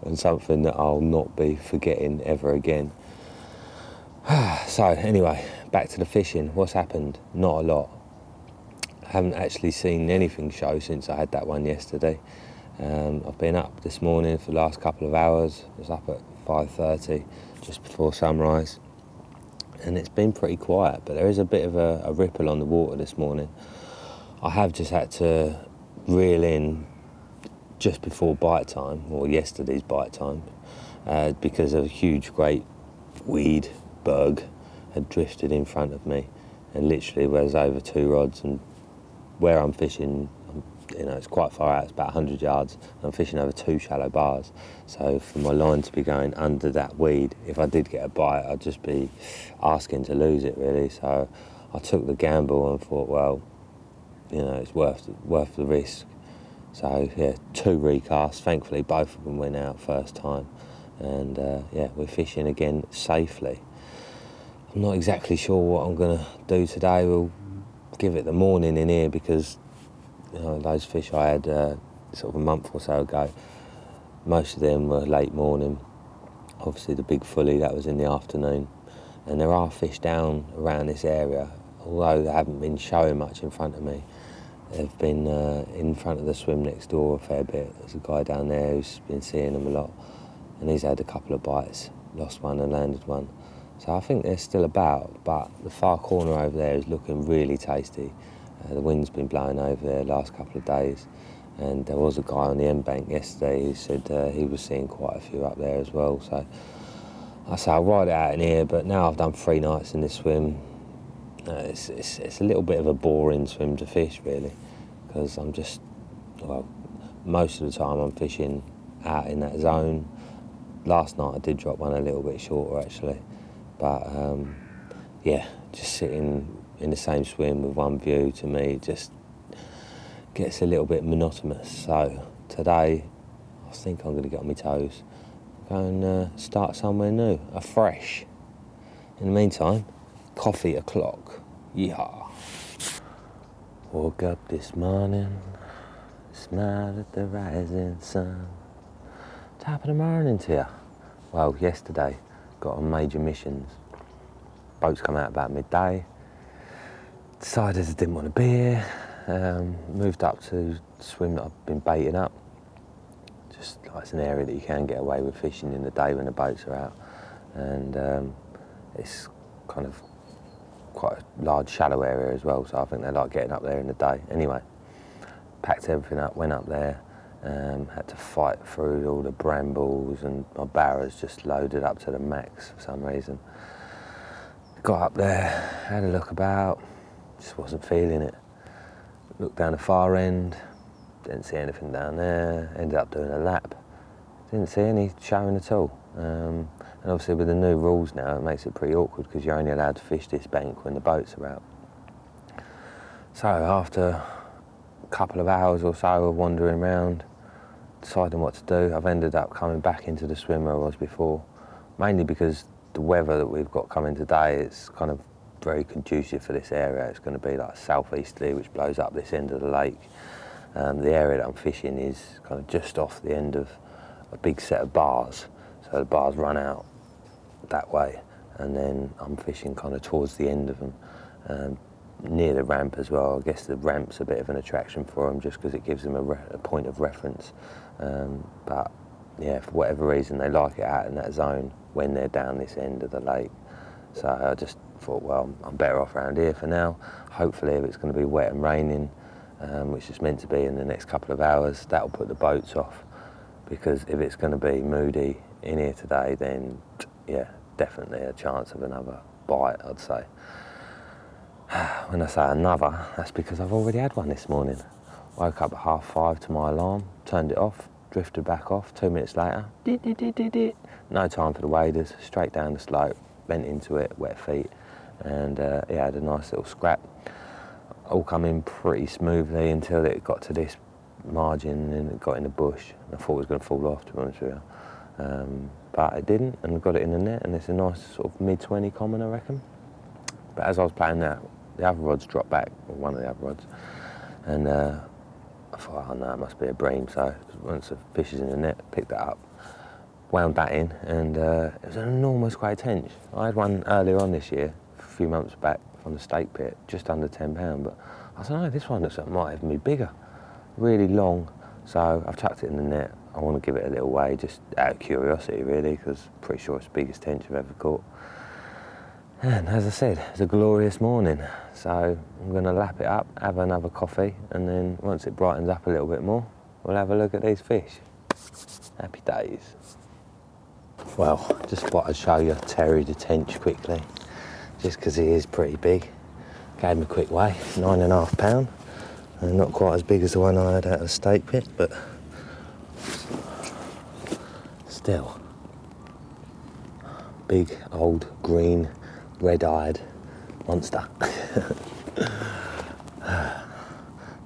Speaker 1: And something that I'll not be forgetting ever again. So anyway, back to the fishing. What's happened? Not a lot. I haven't actually seen anything show since I had that one yesterday. I've been up this morning for the last couple of hours. I was up at 5:30, just before sunrise. And it's been pretty quiet, but there is a bit of a ripple on the water this morning. I have just had to reel in just before bite time, or yesterday's bite time, because a huge great weed bug had drifted in front of me and literally was over 2 rods, and where I'm fishing, it's quite far out, it's about 100 yards. I'm fishing over 2 shallow bars. So for my line to be going under that weed, if I did get a bite, I'd just be asking to lose it, really. So I took the gamble and thought, well, it's worth the risk. So yeah, 2 recasts. Thankfully, both of them went out first time. And yeah, we're fishing again safely. I'm not exactly sure what I'm gonna do today. We'll give it the morning in here because those fish I had sort of a month or so ago, most of them were late morning. Obviously the big fully, that was in the afternoon. And there are fish down around this area, although they haven't been showing much in front of me. They've been in front of the swim next door a fair bit. There's a guy down there who's been seeing them a lot.
Speaker 6: and he's had a couple of bites, lost one and landed one. So I think they're still about, but the far corner over there is looking really tasty. The wind's been blowing over there the last couple of days, and there was a guy on the end bank yesterday who said he was seeing quite a few up there as well. So I say I'll ride it out in here, but now I've done 3 nights in this swim. It's a little bit of a boring swim to fish, really, because I'm just, well, most of the time I'm fishing out in that zone. Last night I did drop one a little bit shorter, actually, but yeah, just sitting in the same swim with one view, to me, just gets a little bit monotonous. So today I think I'm going to get on my toes, go and start somewhere new, afresh. In the meantime, coffee o'clock. Yeehaw. Woke up this morning, smiled at the rising sun. Top of the morning to you. Well, yesterday, got on major missions. Boats come out about midday. Decided I didn't want to be here. Moved up to the swim that I've been baiting up. Just like it's an area that you can get away with fishing in the day when the boats are out. And it's kind of quite a large shallow area as well, so I think they like getting up there in the day. Anyway, packed everything up, went up there, had to fight through all the brambles, and my barra's just loaded up to the max for some reason. Got up there, had a look about, just wasn't feeling it. Looked down the far end, didn't see anything down there, ended up doing a lap. Didn't see any showing at all. And obviously with the new rules now, it makes it pretty awkward because you're only allowed to fish this bank when the boats are out. So after a couple of hours or so of wandering around, deciding what to do, I've ended up coming back into the swim where I was before, mainly because the weather that we've got coming today is kind of very conducive for this area. It's going to be like southeasterly, which blows up this end of the lake. The area that I'm fishing is kind of just off the end of a big set of bars. So the bars run out that way, and then I'm fishing kind of towards the end of them, near the ramp as well. I guess the ramp's a bit of an attraction for them just because it gives them a point of reference. But yeah, for whatever reason, they like it out in that zone when they're down this end of the lake. So I just thought, well, I'm better off around here for now. Hopefully, if it's going to be wet and raining, which it's meant to be in the next couple of hours, that'll put the boats off. Because if it's going to be moody in here today, then yeah, definitely a chance of another bite, I'd say. When I say another, that's because I've already had one this morning. Woke up at 5:30 to my alarm, turned it off, drifted back off. 2 minutes later, no time for the waders, straight down the slope, bent into it, wet feet, and yeah, had a nice little scrap. All come in pretty smoothly until it got to this margin and it got in the bush. I thought it was going to fall off, to be honest with you. But it didn't, and got it in the net, and it's a nice sort of mid-20 common, I reckon. But as I was playing that, the other rods dropped back, or one of the other rods, and I thought, oh no, it must be a bream. So once the fish is in the net, picked that up, wound that in, and it was an enormous great tench. I had one earlier on this year, a few months back, from the stake pit, just under £10, but I don't know, this one looks like it might even be bigger. Really long, so I've chucked it in the net. I want to give it a little weigh, just out of curiosity really, because I'm pretty sure it's the biggest tench I've ever caught. And as I said, it's a glorious morning, so I'm going to lap it up, have another coffee, and then once it brightens up a little bit more, we'll have a look at these fish. Happy days. Well, just thought I'd show you Terry the tench quickly, just because he is pretty big. Gave him a quick weigh, £9.5. And not quite as big as the one I had out of the stake pit, but still. Big, old, green, red-eyed monster.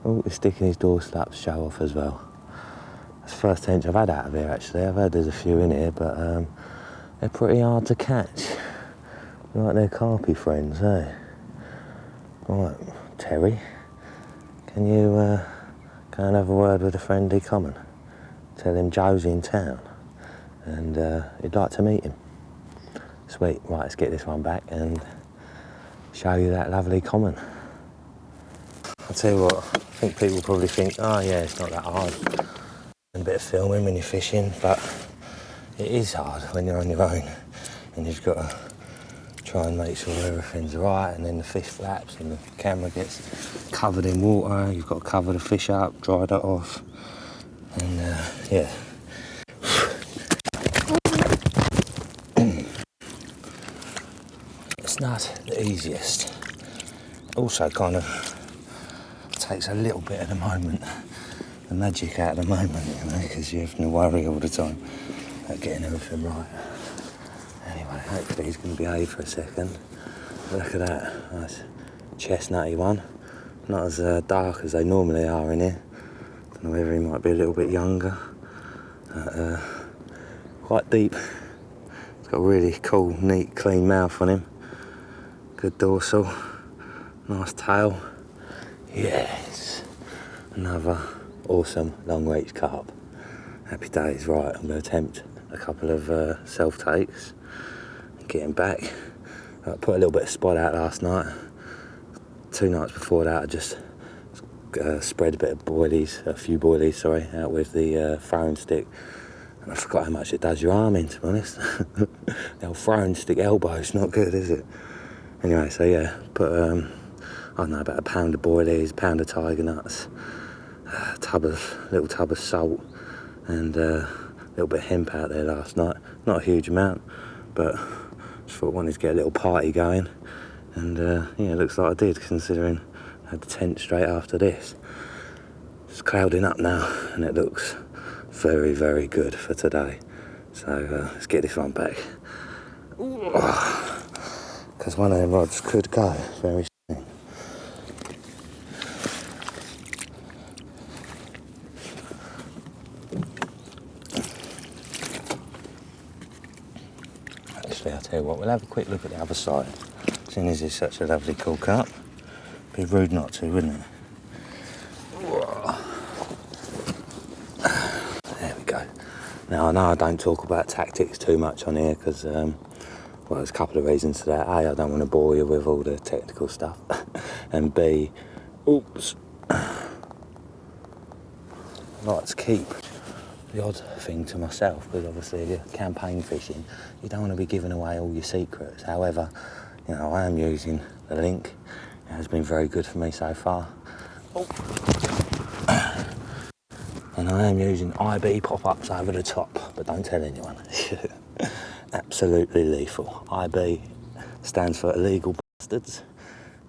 Speaker 6: Oh, he's sticking his doorstep show off as well. That's the first tench I've had out of here, actually. I've heard there's a few in here, but they're pretty hard to catch. Like they're carpy friends, eh? Right, Terry. Can you go and have a word with a friendly common? Tell him Joe's in town and he'd like to meet him. Sweet, right, let's get this one back and show you that lovely common. I'll tell you what, I think people probably think, oh yeah, it's not that hard. And a bit of filming when you're fishing, but it is hard when you're on your own and you've got to try and make sure everything's right, and then the fish flaps and the camera gets covered in water. You've got to cover the fish up, dry that off, and yeah. It's not the easiest. Also kind of takes a little bit of the moment, the magic out of the moment, you know, because you have to worry all the time about getting everything right. Anyway, hopefully he's going to behave for a second. Look at that, nice chestnutty one. Not as dark as they normally are in here. Don't know whether he might be a little bit younger. But, quite deep. He's got a really cool, neat, clean mouth on him. Good dorsal, nice tail. Yes, another awesome long-reach carp. Happy days. Right, I'm going to attempt a couple of self-takes. Get him back. I put a little bit of spot out last night. 2 nights before that I just spread a few boilies, out with the throwing stick. And I forgot how much it does your arm in, to be honest. The old throwing stick elbow's not good, is it? Anyway, so yeah, put, I don't know, about a pound of boilies, pound of tiger nuts, little tub of salt, and a little bit of hemp out there last night. Not a huge amount, but just thought I wanted to get a little party going, and yeah, it looks like I did, considering I had the tent straight after this. It's clouding up now, and it looks very, very good for today. So let's get this one back. Because one of them rods could go very soon. Actually, I'll tell you what, we'll have a quick look at the other side. Seeing as it's such a lovely cool carp. Be rude not to, wouldn't it? There we go. Now, I know I don't talk about tactics too much on here because, well, there's a couple of reasons to that. A, I don't want to bore you with all the technical stuff. And B, oops, I like to keep the odd thing to myself, because obviously if you're campaign fishing, you don't want to be giving away all your secrets. However, you know, I am using the link. It has been very good for me so far. Oh. And I am using IB pop-ups over the top, but don't tell anyone. Absolutely lethal. IB stands for illegal bastards,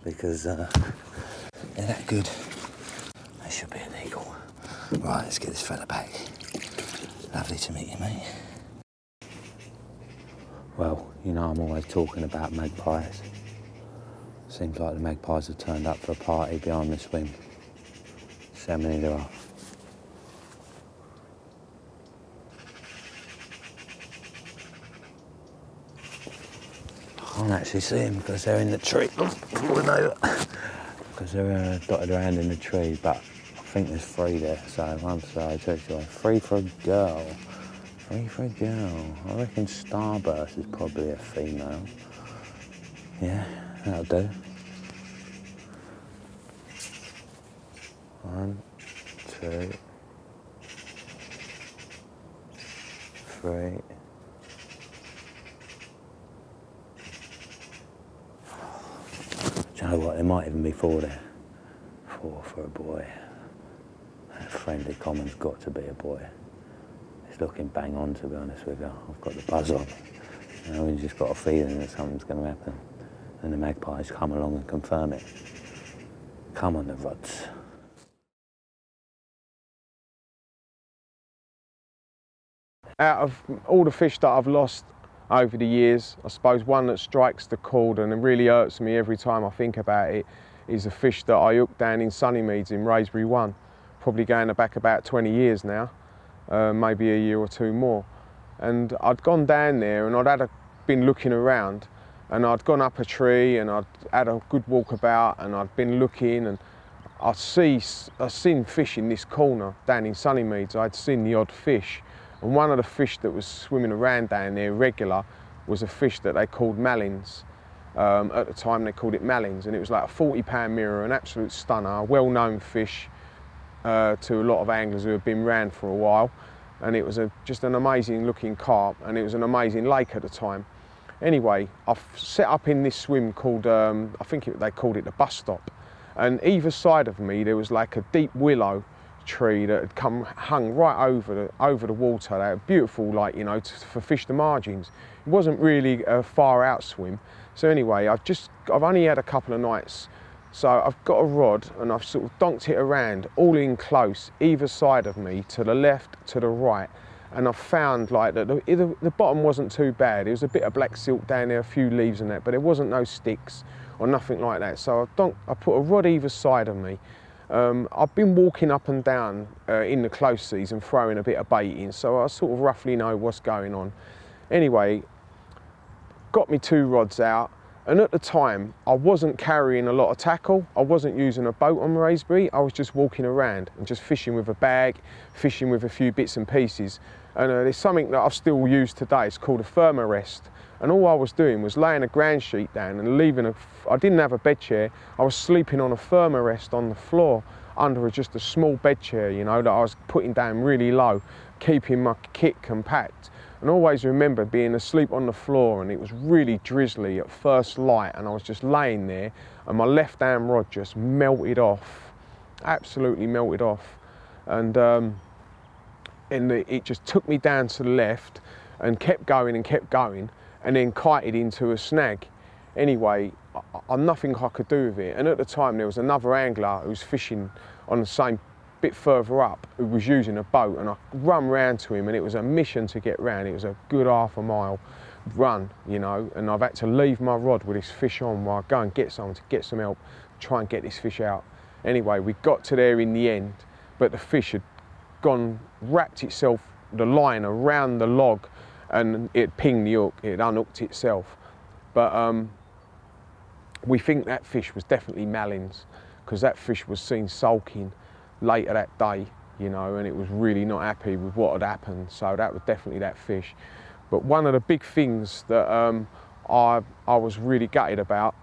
Speaker 6: because they're that good. They should be illegal. Right, let's get this fella back. Lovely to meet you, mate. Well, you know I'm always talking about magpies. Seems like the magpies have turned up for a party behind the swim. See how many there are. I can't actually see them because they're in the tree. Falling over. Because they're dotted around in the tree, but I think there's 3 there. So 1, 2, 3 for a girl. 3 for a girl. I reckon Starburst is probably a female. Yeah, that'll do. 1, 2, 3. Do you know what? There might even be 4 there. 4 for a boy. That friendly common's got to be a boy. It's looking bang on, to be honest with you. I've got the buzz on. You know, we've just got a feeling that something's going to happen. And the magpies come along and confirm it. Come on, the rods.
Speaker 3: Out of all the fish that I've lost over the years, I suppose one that strikes the chord and it really hurts me every time I think about it is a fish that I hooked down in Sunnymeads in Raisbury 1, probably going back about 20 years now, maybe a year or 2 more. And I'd gone down there and I'd been looking around, and I'd gone up a tree and I'd had a good walk about, and I'd been looking, and I'd seen fish in this corner down in Sunnymeads. I'd seen the odd fish. And one of the fish that was swimming around down there regular was a fish that they called Malins. At the time they called it Malins, and it was like a 40-pound mirror, an absolute stunner, a well-known fish to a lot of anglers who have been around for a while. and it was just an amazing looking carp, and it was an amazing lake at the time. Anyway, I've set up in this swim called, I think they called it the bus stop, and either side of me there was like a deep willow tree that had hung right over the water. They were beautiful, like, you know, for fish to margins. It wasn't really a far out swim. So anyway, I've only had a couple of nights, so I've got a rod and I've sort of donked it around, all in close, either side of me, to the left, to the right, and I've found like that the bottom wasn't too bad. There was a bit of black silt down there, a few leaves and that, but there wasn't no sticks or nothing like that. So I put a rod either side of me. I've been walking up and down in the close seas and throwing a bit of bait in, so I sort of roughly know what's going on. Anyway, got me 2 rods out, and at the time I wasn't carrying a lot of tackle. I wasn't using a boat on Raspberry. I was just walking around and just fishing with a bag, fishing with a few bits and pieces. And there's something that I've still used today. It's called a firmer rest. And all I was doing was laying a ground sheet down and I didn't have a bed chair. I was sleeping on a firmer rest on the floor under just a small bed chair, you know, that I was putting down really low, keeping my kit compact. And always remember being asleep on the floor, and it was really drizzly at first light, and I was just laying there and my left hand rod just melted off, absolutely melted off. And it just took me down to the left and kept going, and then kited into a snag. Anyway, nothing I could do with it. And at the time there was another angler who was fishing on the same bit further up who was using a boat, and I run round to him, and it was a mission to get round. It was a good half a mile run, you know, and I've had to leave my rod with this fish on while I go and get someone to get some help, try and get this fish out. Anyway, we got to there in the end, but the fish had wrapped itself, the line around the log, and it pinged the hook, it unhooked itself. But we think that fish was definitely Malins, because that fish was seen sulking later that day, you know, and it was really not happy with what had happened. So that was definitely that fish. But one of the big things that I was really gutted about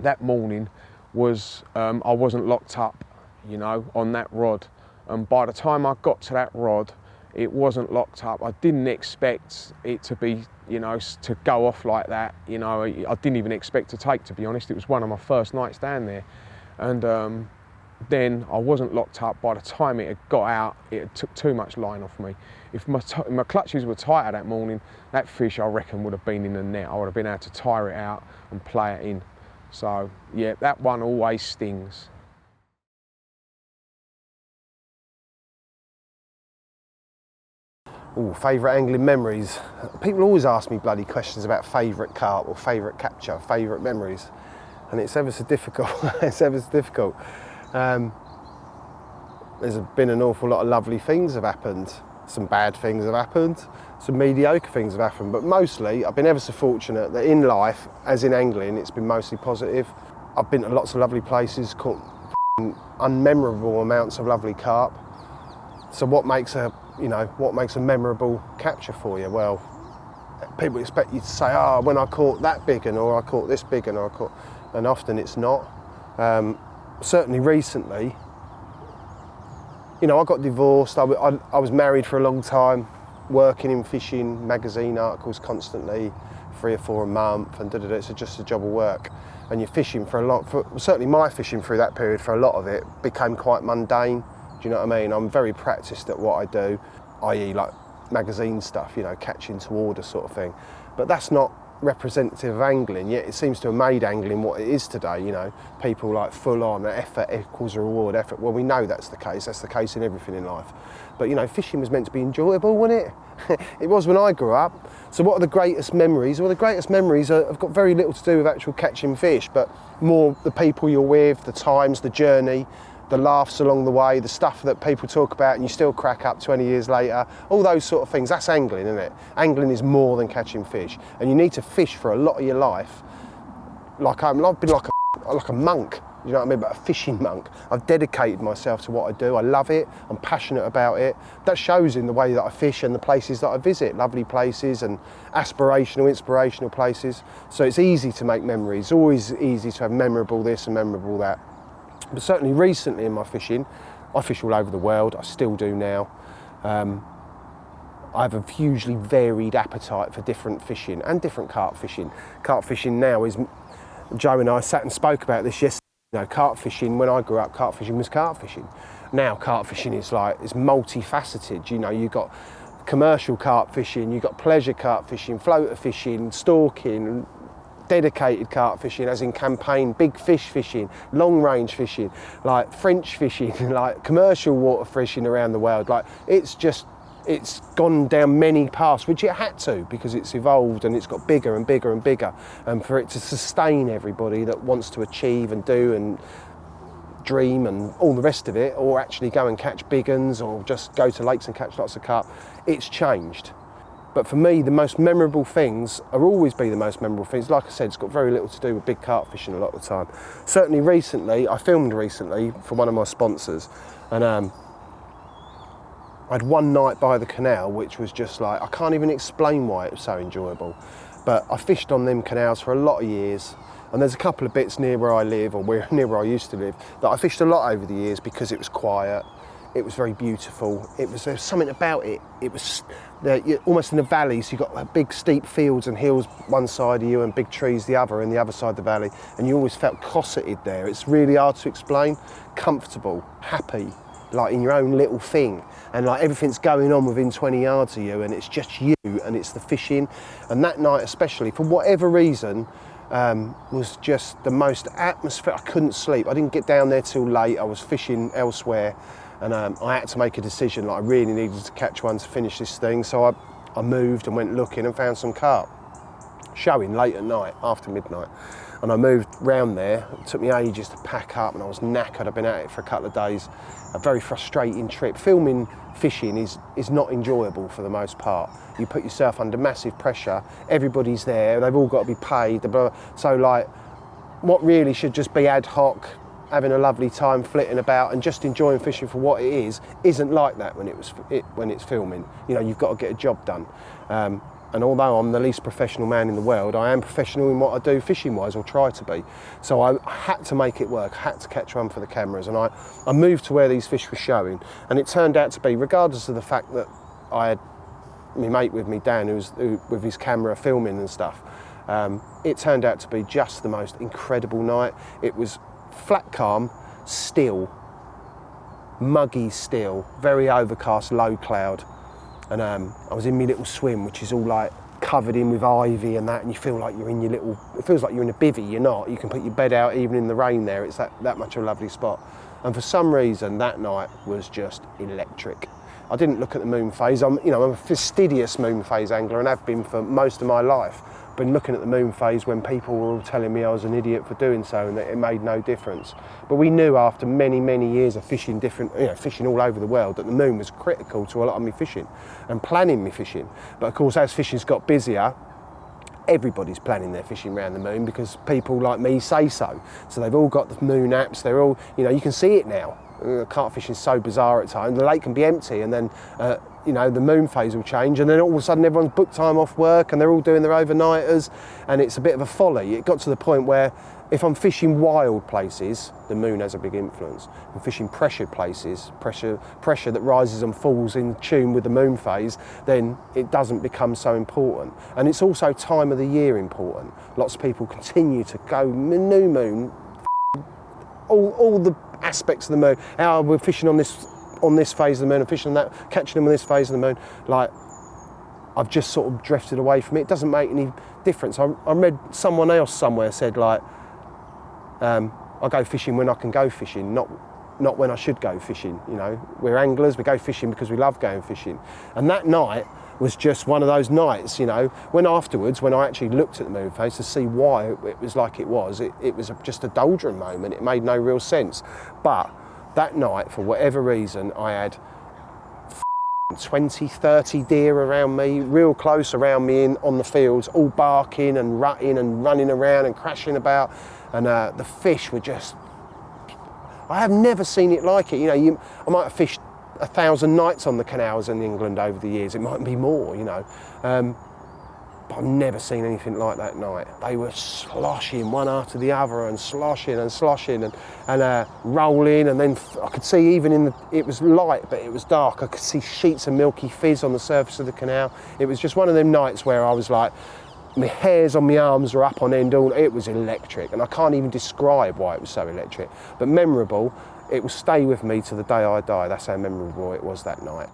Speaker 3: that morning was I wasn't locked up, you know, on that rod. And by the time I got to that rod, it wasn't locked up. I didn't expect it to be, you know, to go off like that. You know, I didn't even expect to take, to be honest. It was one of my first nights down there. And then I wasn't locked up. By the time it had got out, it took too much line off me. If my clutches were tighter that morning, that fish, I reckon, would have been in the net. I would have been able to tire it out and play it in. So, yeah, that one always stings.
Speaker 7: Ooh, favourite angling memories. People always ask me bloody questions about favourite carp or favourite capture, favourite memories, and it's ever so difficult. It's ever so difficult. There's been an awful lot of lovely things have happened. Some bad things have happened. Some mediocre things have happened. But mostly, I've been ever so fortunate that in life, as in angling, it's been mostly positive. I've been to lots of lovely places, caught unmemorable amounts of lovely carp. So what makes a memorable capture for you? Well, people expect you to say, oh, when I caught that big one, or I caught this big one, and often it's not. Certainly recently, you know, I got divorced. I was married for a long time, working in fishing magazine articles constantly, 3 or 4 a month, and it's just a job of work. And you're fishing certainly my fishing through that period, for a lot of it, became quite mundane. Do you know what I mean? I'm very practiced at what I do, i.e. like magazine stuff, you know, catching to order sort of thing. But that's not representative of angling, yet it seems to have made angling what it is today, you know. People like full on, effort equals reward, effort. Well, we know that's the case in everything in life. But, you know, fishing was meant to be enjoyable, wasn't it? It was when I grew up. So what are the greatest memories? Well, the greatest memories have got very little to do with actual catching fish, but more the people you're with, the times, the journey, the laughs along the way, the stuff that people talk about and you still crack up 20 years later, all those sort of things. That's angling, isn't it? Angling is more than catching fish, and you need to fish for a lot of your life. I've been like a monk, you know what I mean, but a fishing monk. I've dedicated myself to what I do. I love it, I'm passionate about it. That shows in the way that I fish and the places that I visit, lovely places and aspirational, inspirational places. So it's easy to make memories, always easy to have memorable this and memorable that. But certainly recently in my fishing, I fish all over the world, I still do now. I have a hugely varied appetite for different fishing and different carp fishing. Carp fishing now is, Joe and I sat and spoke about this yesterday. You know, carp fishing, when I grew up, carp fishing was carp fishing. Now carp fishing is like, it's multifaceted. You know, you've got commercial carp fishing, you've got pleasure carp fishing, floater fishing, stalking, dedicated carp fishing, as in campaign, big fish fishing, long range fishing, like French fishing, like commercial water fishing around the world. Like, it's gone down many paths, which it had to, because it's evolved and it's got bigger and bigger and bigger. And for it to sustain everybody that wants to achieve and do and dream and all the rest of it, or actually go and catch big uns or just go to lakes and catch lots of carp, it's changed. But for me, the most memorable things will always be the most memorable things. Like I said, it's got very little to do with big carp fishing a lot of the time. Certainly recently, I filmed recently for one of my sponsors, and I had one night by the canal which was just like, I can't even explain why it was so enjoyable. But I fished on them canals for a lot of years, and there's a couple of bits near where I live, or near where I used to live, that I fished a lot over the years because it was quiet. It was very beautiful. There was something about it. It was almost in the valley, so you've got big steep fields and hills one side of you and big trees the other, and the other side of the valley, and you always felt cosseted there. It's really hard to explain. Comfortable, happy, like in your own little thing, and like everything's going on within 20 yards of you, and it's just you and it's the fishing. And that night especially, for whatever reason, was just the most atmosphere. I couldn't sleep. I didn't get down there till late. I was fishing elsewhere. And I had to make a decision, like I really needed to catch one to finish this thing. So I moved and went looking and found some carp showing late at night, after midnight. And I moved round there. It took me ages to pack up and I was knackered. I've been at it for a couple of days. A very frustrating trip. Filming fishing is not enjoyable for the most part. You put yourself under massive pressure. Everybody's there. They've all got to be paid. So like, what really should just be ad hoc, having a lovely time flitting about and just enjoying fishing for what it is, isn't like that when it's filming. You know, you've got to get a job done. And although I'm the least professional man in the world, I am professional in what I do fishing-wise, or try to be. So I had to make it work, I had to catch one for the cameras, and I moved to where these fish were showing, and it turned out to be, regardless of the fact that I had my mate with me, Dan, who with his camera filming and stuff, it turned out to be just the most incredible night. It was flat calm, still, muggy still, very overcast, low cloud. And I was in my little swim, which is all like covered in with ivy and that, and you feel like you're in your little, it feels like you're in a bivvy. You're not. You can put your bed out even in the rain there. It's that much of a lovely spot. And for some reason, that night was just electric. I didn't look at the moon phase. I'm a fastidious moon phase angler and have been for most of my life. Been looking at the moon phase when people were all telling me I was an idiot for doing so and that it made no difference. But we knew after many, many years of fishing fishing all over the world, that the moon was critical to a lot of me fishing and planning me fishing. But of course, as fishing's got busier, everybody's planning their fishing around the moon because people like me say so. So they've all got the moon apps. They're all, you can see it now. Carp fishing's so bizarre at times. The lake can be empty and then the moon phase will change, and then all of a sudden everyone's booked time off work and they're all doing their overnighters, and it's a bit of a folly. It got to the point where if I'm fishing wild places, the moon has a big influence. If I'm fishing pressured places, pressure that rises and falls in tune with the moon phase, then it doesn't become so important. And it's also time of the year important. Lots of people continue to go new moon, all the aspects of the moon. How we're fishing on this phase of the moon and fishing on that, catching them on this phase of the moon. Like, I've just sort of drifted away from it. It doesn't make any difference. I read someone else somewhere said like, I go fishing when I can go fishing, not when I should go fishing. We're anglers, we go fishing because we love going fishing. And that night was just one of those nights, when afterwards, when I actually looked at the moon phase to see why it was like it was just a doldrum moment. It made no real sense. But that night, for whatever reason, I had 20, 30 deer around me, real close around me on the fields, all barking and rutting and running around and crashing about. And the fish were just, I have never seen it like it. I might have fished 1,000 nights on the canals in England over the years. It might be more, but I've never seen anything like that night. They were sloshing one after the other and sloshing and rolling, and then I could see even it was light but it was dark, I could see sheets of milky fizz on the surface of the canal. It was just one of them nights where I was like, my hairs on my arms were up on end. It was electric, and I can't even describe why it was so electric, but memorable. It will stay with me to the day I die. That's how memorable it was that night.